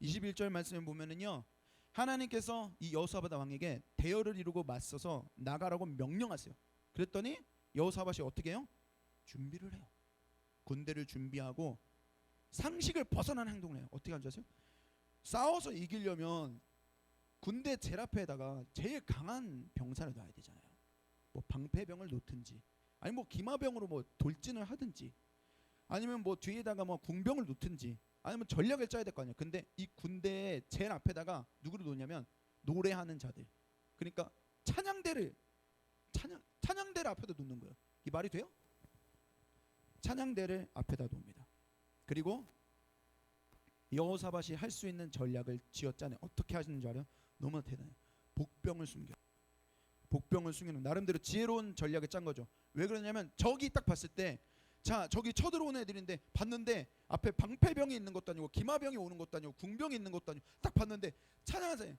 21절 말씀을 보면은요 하나님께서 이 여호사밧 왕에게 대열을 이루고 맞서서 나가라고 명령하세요. 그랬더니 여호사밧이 어떻게 해요? 준비를 해요. 군대를 준비하고 상식을 벗어난 행동을 해요. 어떻게 하는지 아세요? 싸워서 이기려면 군대 제일 앞에다가 제일 강한 병사를 놔야 되잖아요. 뭐 방패병을 놓든지, 아니 뭐 기마병으로 뭐 돌진을 하든지, 아니면 뭐 뒤에다가 뭐 궁병을 놓든지, 아니면 전략을 짜야 될 거 아니에요. 근데 이 군대의 제일 앞에다가 누구를 놓냐면 노래하는 자들, 그러니까 찬양대를 앞에다 놓는 거예요. 이 말이 돼요? 찬양대를 앞에다 놓습니다. 그리고 여호사밧이 할 수 있는 전략을 지어짜네. 어떻게 하시는 줄 알아요? 너무 대단해요. 복병을 숨겨. 복병을 숨기는 나름대로 지혜로운 전략을 짠 거죠. 왜 그러냐면 적이 딱 봤을 때, 자 저기 쳐들어오는 애들인데 봤는데 앞에 방패병이 있는 것도 아니고 기마병이 오는 것도 아니고 궁병이 있는 것도 아니고 딱 봤는데 찬양하는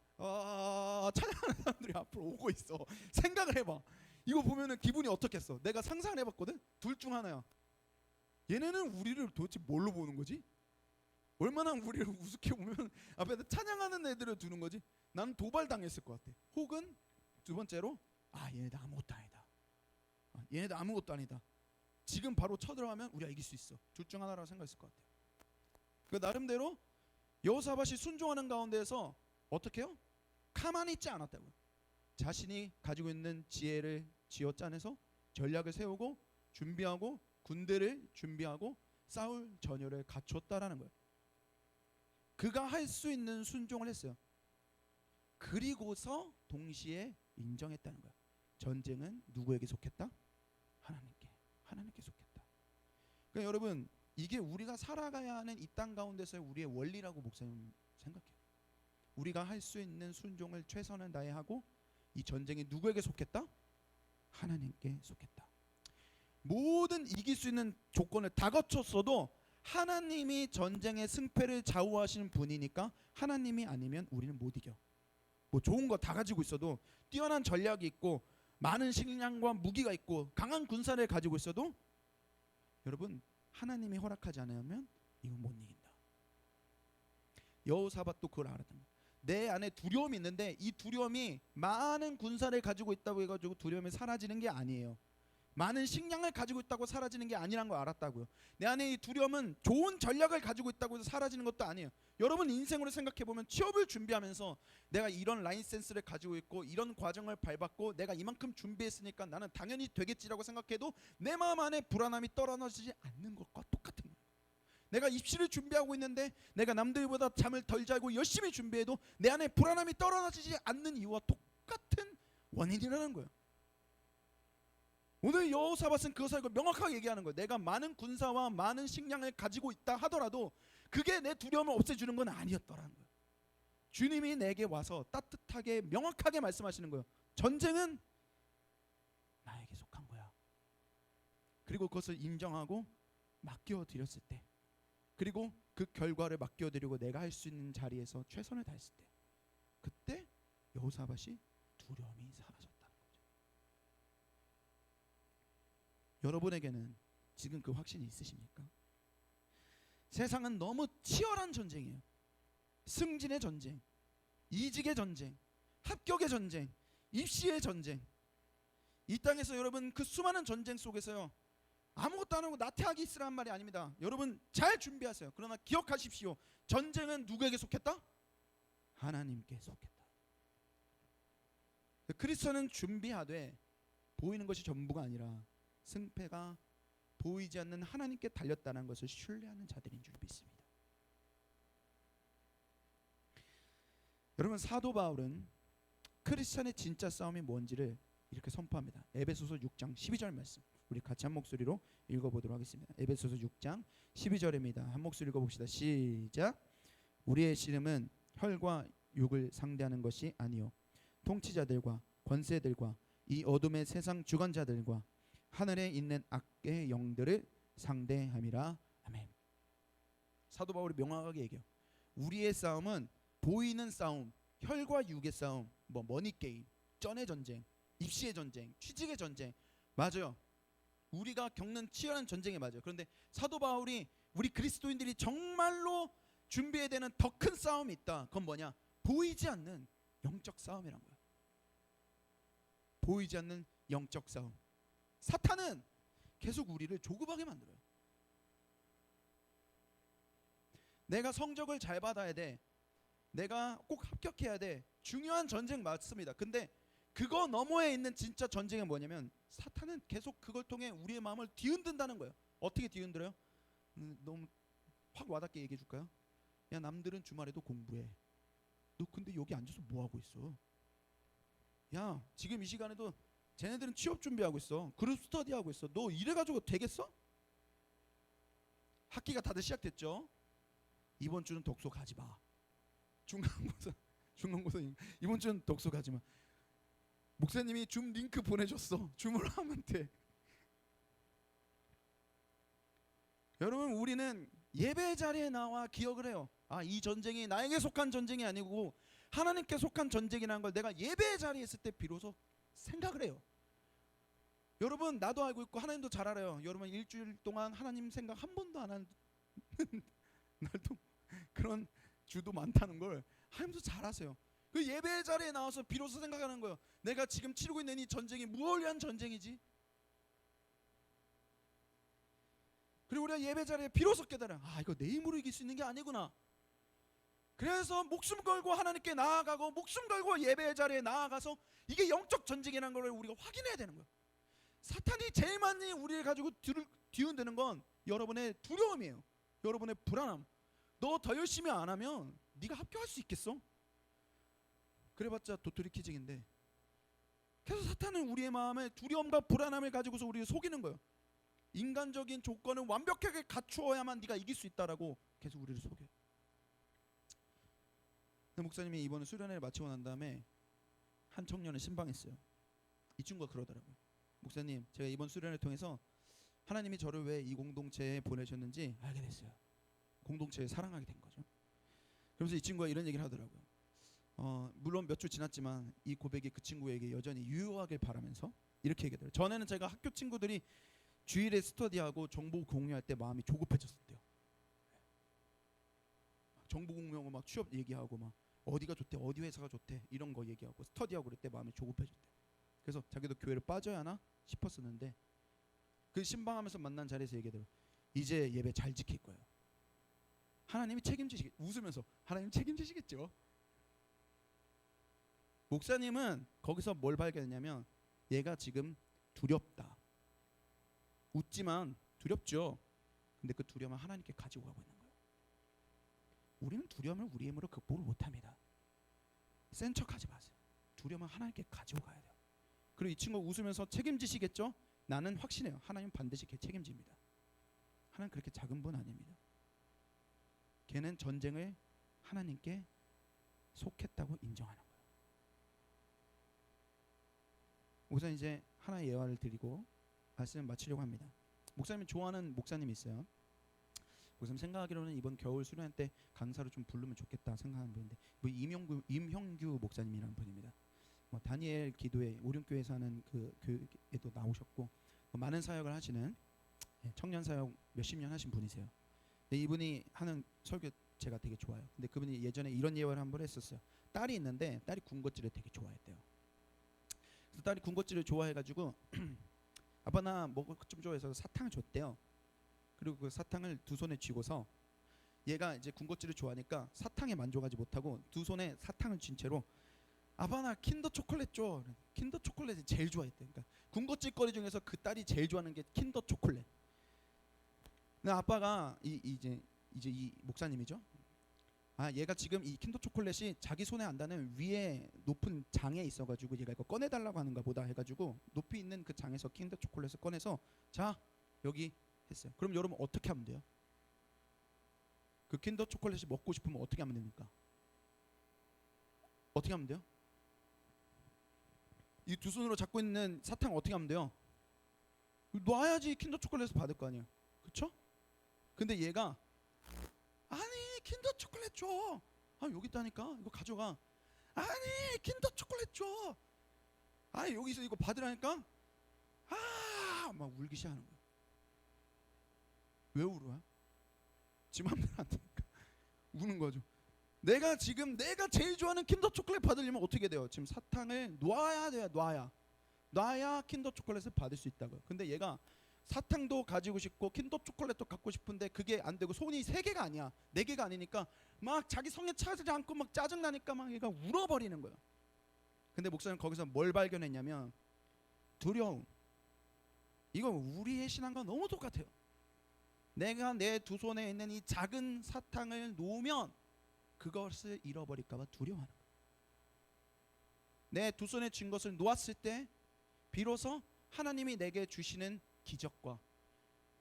사람들이 앞으로 오고 있어. 생각을 해봐. 이거 보면은 기분이 어떻겠어? 내가 상상을 해봤거든. 둘 중 하나야. 얘네는 우리를 도대체 뭘로 보는 거지? 얼마나 우리를 우습게 보면 앞에다 찬양하는 애들을 두는 거지? 나는 도발당했을 것 같아. 혹은 두 번째로 얘네들 아무것도 아니다. 얘네들 아무것도 아니다. 지금 바로 쳐들어가면 우리가 이길 수 있어. 둘 중 하나라고 생각했을 것 같아요. 그 나름대로 여호사밧이 순종하는 가운데에서 어떻게 해요? 가만히 있지 않았다고요. 자신이 가지고 있는 지혜를 쥐어짜내서 전략을 세우고 준비하고 군대를 준비하고 싸울 전열을 갖췄다라는 거예요. 그가 할 수 있는 순종을 했어요. 그리고서 동시에 인정했다는 거예요. 전쟁은 누구에게 속했다? 하나님께 속했다. 그러니까 여러분, 이게 우리가 살아가야 하는 이 땅 가운데서의 우리의 원리라고 목사님 생각해요. 우리가 할 수 있는 순종을 최선을 다해하고 이 전쟁이 누구에게 속했다? 하나님께 속했다. 모든 이길 수 있는 조건을 다 갖췄어도 하나님이 전쟁의 승패를 좌우하시는 분이니까 하나님이 아니면 우리는 못 이겨. 뭐 좋은 거 다 가지고 있어도, 뛰어난 전략이 있고 많은 식량과 무기가 있고 강한 군사를 가지고 있어도 여러분 하나님이 허락하지 않으면 이건 못 이긴다. 여호사밧도 그걸 알았던 거예요. 내 안에 두려움이 있는데 이 두려움이 많은 군사를 가지고 있다고 해가지고 두려움이 사라지는 게 아니에요. 많은 식량을 가지고 있다고 사라지는 게 아니란 걸 알았다고요. 내 안에 이 두려움은 좋은 전략을 가지고 있다고 해서 사라지는 것도 아니에요. 여러분 인생으로 생각해보면 취업을 준비하면서 내가 이런 라이센스를 가지고 있고 이런 과정을 밟았고 내가 이만큼 준비했으니까 나는 당연히 되겠지라고 생각해도 내 마음 안에 불안함이 떨어지지 않는 것과 똑같은 거예요. 내가 입시를 준비하고 있는데 내가 남들보다 잠을 덜 자고 열심히 준비해도 내 안에 불안함이 떨어지지 않는 이유와 똑같은 원인이라는 거예요. 오늘 여호사밧은 그것을 명확하게 얘기하는 거예요. 내가 많은 군사와 많은 식량을 가지고 있다 하더라도 그게 내 두려움을 없애주는 건 아니었더라는 거예요. 주님이 내게 와서 따뜻하게 명확하게 말씀하시는 거예요. 전쟁은 나에게 속한 거야. 그리고 그것을 인정하고 맡겨드렸을 때, 그리고 그 결과를 맡겨드리고 내가 할 수 있는 자리에서 최선을 다했을 때, 그때 여호사밧이 두려움이 사라졌다는 거죠. 여러분에게는 지금 그 확신이 있으십니까? 세상은 너무 치열한 전쟁이에요. 승진의 전쟁, 이직의 전쟁, 합격의 전쟁, 입시의 전쟁. 이 땅에서 여러분 그 수많은 전쟁 속에서요, 아무것도 안 하고 나태하게 있으라는 말이 아닙니다. 여러분 잘 준비하세요. 그러나 기억하십시오. 전쟁은 누구에게 속했다? 하나님께 속했다. 크리스천은 준비하되 보이는 것이 전부가 아니라 승패가 보이지 않는 하나님께 달렸다는 것을 신뢰하는 자들인 줄 믿습니다. 여러분 사도 바울은 크리스천의 진짜 싸움이 뭔지를 이렇게 선포합니다. 에베소서 6장 12절 말씀 우리 같이 한 목소리로 읽어보도록 하겠습니다. 에베소서 6장 12절입니다. 한 목소리 읽어봅시다. 시작. 우리의 씨름은 혈과 육을 상대하는 것이 아니요 통치자들과 권세들과 이 어둠의 세상 주관자들과 하늘에 있는 악의 영들을 상대함이라. 아멘. 사도 바울이 명확하게 얘기해요. 우리의 싸움은 보이는 싸움, 혈과 육의 싸움, 뭐 머니 게임, 쩐의 전쟁, 입시의 전쟁, 취직의 전쟁, 맞아요. 우리가 겪는 치열한 전쟁이 맞아요. 그런데 사도 바울이 우리 그리스도인들이 정말로 준비해야 되는 더 큰 싸움이 있다. 그건 뭐냐? 보이지 않는 영적 싸움이란 거예요. 보이지 않는 영적 싸움. 사탄은 계속 우리를 조급하게 만들어요. 내가 성적을 잘 받아야 돼. 내가 꼭 합격해야 돼. 중요한 전쟁 맞습니다. 근데 그거 너머에 있는 진짜 전쟁은 뭐냐면 사탄은 계속 그걸 통해 우리의 마음을 뒤흔든다는 거예요. 어떻게 뒤흔들어요? 너무 확 와닿게 얘기해 줄까요? 야, 남들은 주말에도 공부해. 너 근데 여기 앉아서 뭐 하고 있어? 야, 지금 이 시간에도 쟤네들은 취업 준비하고 있어. 그룹 스터디 하고 있어. 너 이래가지고 되겠어? 학기가 다들 시작됐죠. 이번 주는 독서 가지 마. 중간고사 이번 주는 독서 가지 마. 목사님이 줌 링크 보내줬어. 줌으로 하면 돼. 여러분, 우리는 예배 자리에 나와 기억을 해요. 아, 이 전쟁이 나에게 속한 전쟁이 아니고 하나님께 속한 전쟁이라는 걸 내가 예배 자리에 있을 때 비로소 생각을 해요. 여러분, 나도 알고 있고 하나님도 잘 알아요. 여러분, 일주일 동안 하나님 생각 한 번도 안 한 날도 그런 주도 많다는 걸 하나님도 잘 아세요. 그 예배 자리에 나와서 비로소 생각하는 거예요. 내가 지금 치르고 있는 이 전쟁이 무엇을 위한 전쟁이지? 그리고 우리가 예배 자리에 비로소 깨달아, 아, 이거 내 힘으로 이길 수 있는 게 아니구나. 그래서 목숨 걸고 하나님께 나아가고 목숨 걸고 예배 자리에 나아가서 이게 영적 전쟁이라는 걸 우리가 확인해야 되는 거예요. 사탄이 제일 많이 우리를 가지고 뒤흔드는 건 여러분의 두려움이에요. 여러분의 불안함. 너 더 열심히 안 하면 네가 합격할 수 있겠어? 그래봤자 도토리 키징인데 계속 사탄은 우리의 마음에 두려움과 불안함을 가지고서 우리를 속이는 거예요. 인간적인 조건을 완벽하게 갖추어야만 네가 이길 수 있다라고 계속 우리를 속여요. 목사님이 이번에 수련회를 마치고 난 다음에 한 청년을 신방했어요. 이 친구가 그러더라고요. 목사님, 제가 이번 수련회를 통해서 하나님이 저를 왜 이 공동체에 보내셨는지 알게 됐어요. 공동체에 사랑하게 된 거죠. 그러면서 이 친구가 이런 얘기를 하더라고요. 물론 몇 주 지났지만 이 고백이 그 친구에게 여전히 유효하길 바라면서 이렇게 얘기하더라고요. 전에는 제가 학교 친구들이 주일에 스터디하고 정보 공유할 때 마음이 조급해졌었대요. 정보 공유하고 막 취업 얘기하고 막 어디가 좋대, 어디 회사가 좋대 이런 거 얘기하고 스터디하고 그럴 때 마음이 조급해졌대. 그래서 자기도 교회를 빠져야 하나 싶었었는데 그 신방하면서 만난 자리에서 얘기하더라고요. 이제 예배 잘 지킬 거예요. 하나님이 웃으면서 하나님 책임지시겠죠. 목사님은 거기서 뭘 발견했냐면 얘가 지금 두렵다. 웃지만 두렵죠. 근데 그 두려움을 하나님께 가지고 가고 있는 거예요. 우리는 두려움을 우리 힘으로 극복을 못합니다. 센 척하지 마세요. 두려움을 하나님께 가지고 가야 돼요. 그리고 이 친구가 웃으면서 책임지시겠죠? 나는 확신해요. 하나님 반드시 걔 책임집니다. 하나님 그렇게 작은 분 아닙니다. 걔는 전쟁을 하나님께 속했다고 인정하는 거예요. 우선 이제 하나의 예화를 드리고 말씀을 마치려고 합니다. 목사님이 좋아하는 목사님이 있어요. 목사님 생각하기로는 이번 겨울 수련회 때 강사로 좀 부르면 좋겠다 생각하는 분인데 뭐 임형규 목사님이라는 분입니다. 뭐 다니엘 기도회 오륜교회에서 하는 그 교회에도 나오셨고 뭐 많은 사역을 하시는 청년 사역 몇십 년 하신 분이세요. 근데 이분이 하는 설교 제가 되게 좋아요. 근데 그분이 예전에 이런 예화를 한번 했었어요. 딸이 있는데 딸이 군것질을 되게 좋아했대요. 그래서 딸이 군것질을 좋아해가지고 아빠 나 먹을 것 좀 좋아해서 사탕을 줬대요. 그리고 그 사탕을 두 손에 쥐고서 얘가 이제 군것질을 좋아하니까 사탕에 만족하지 못하고 두 손에 사탕을 쥔 채로 아빠 나 킨더 초콜릿 줘. 킨더 초콜릿을 제일 좋아했대. 그러니까 군것질 거리 중에서 그 딸이 제일 좋아하는 게 킨더 초콜릿. 근데 아빠가 이제 이 목사님이죠. 아 얘가 지금 이 킨더 초콜릿이 자기 손에 안 닿는 위에 높은 장에 있어가지고 얘가 이거 꺼내달라고 하는가 보다 해가지고 높이 있는 그 장에서 킨더 초콜릿을 꺼내서 자 여기 했어요. 그럼 여러분 어떻게 하면 돼요? 그 킨더 초콜릿이 먹고 싶으면 어떻게 하면 됩니까? 어떻게 하면 돼요? 이 두 손으로 잡고 있는 사탕 어떻게 하면 돼요? 놔야지 킨더 초콜릿을 받을 거 아니에요. 그쵸? 근데 얘가 아니 킨더 초콜릿 줘. 아 여기 있다니까 이거 가져가. 아니 킨더 초콜릿 줘. 아 여기서 이거 받으라니까. 아 막 울기 시작하는 거예요. 왜 울어요? 지 맘대로 안 되니까 우는 거죠. 내가 제일 좋아하는 킨더 초콜릿 받으려면 어떻게 돼요? 지금 사탕을 놔야 돼요. 놔야 킨더 초콜릿을 받을 수 있다고요. 근데 얘가 사탕도 가지고 싶고 킨더 초콜릿도 갖고 싶은데 그게 안 되고 손이 3개가 아니야. 4개가 아니니까 막 자기 성에 차지 않고 막 짜증 나니까 막 얘가 울어버리는 거예요. 근데 목사님 거기서 뭘 발견했냐면 두려움. 이거 우리의 신앙과 너무 똑같아요. 내가 내 두 손에 있는 이 작은 사탕을 놓으면 그것을 잃어버릴까 봐 두려워하는 거예요. 내 두 손에 쥔 것을 놓았을 때 비로소 하나님이 내게 주시는 기적과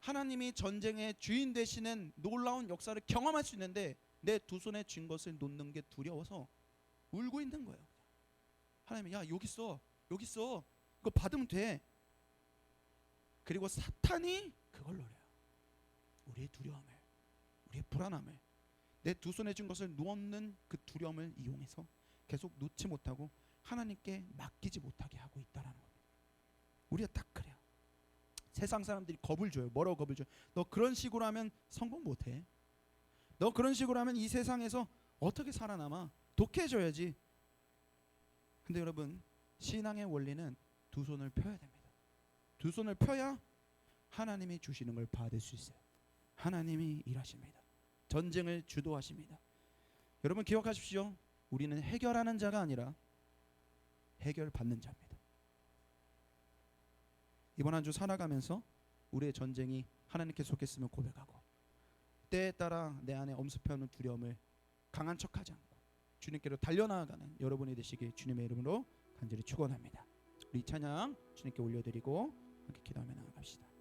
하나님이 전쟁의 주인 되시는 놀라운 역사를 경험할 수 있는데 내 두 손에 쥔 것을 놓는 게 두려워서 울고 있는 거예요. 하나님이 야 여기 있어 그거 받으면 돼. 그리고 사탄이 그걸 노려요. 우리의 두려움을, 우리의 불안함을, 내 두 손에 쥔 것을 놓는 그 두려움을 이용해서 계속 놓지 못하고 하나님께 맡기지 못하게 하고 있다라는 겁니다. 우리가 딱 그래요. 세상 사람들이 겁을 줘요. 뭐라고 겁을 줘요? 너 그런 식으로 하면 성공 못해. 너 그런 식으로 하면 이 세상에서 어떻게 살아남아? 독해져야지. 근데 여러분 신앙의 원리는 두 손을 펴야 됩니다. 두 손을 펴야 하나님이 주시는 걸 받을 수 있어요. 하나님이 일하십니다. 전쟁을 주도하십니다. 여러분 기억하십시오. 우리는 해결하는 자가 아니라 해결받는 자입니다. 이번 한 주 살아가면서 우리의 전쟁이 하나님께 속했으면 고백하고 때에 따라 내 안에 엄습해오는 두려움을 강한 척하지 않고 주님께로 달려나가는 여러분이 되시길 주님의 이름으로 간절히 축원합니다. 우리 찬양 주님께 올려드리고 함께 기도하며 나아갑시다.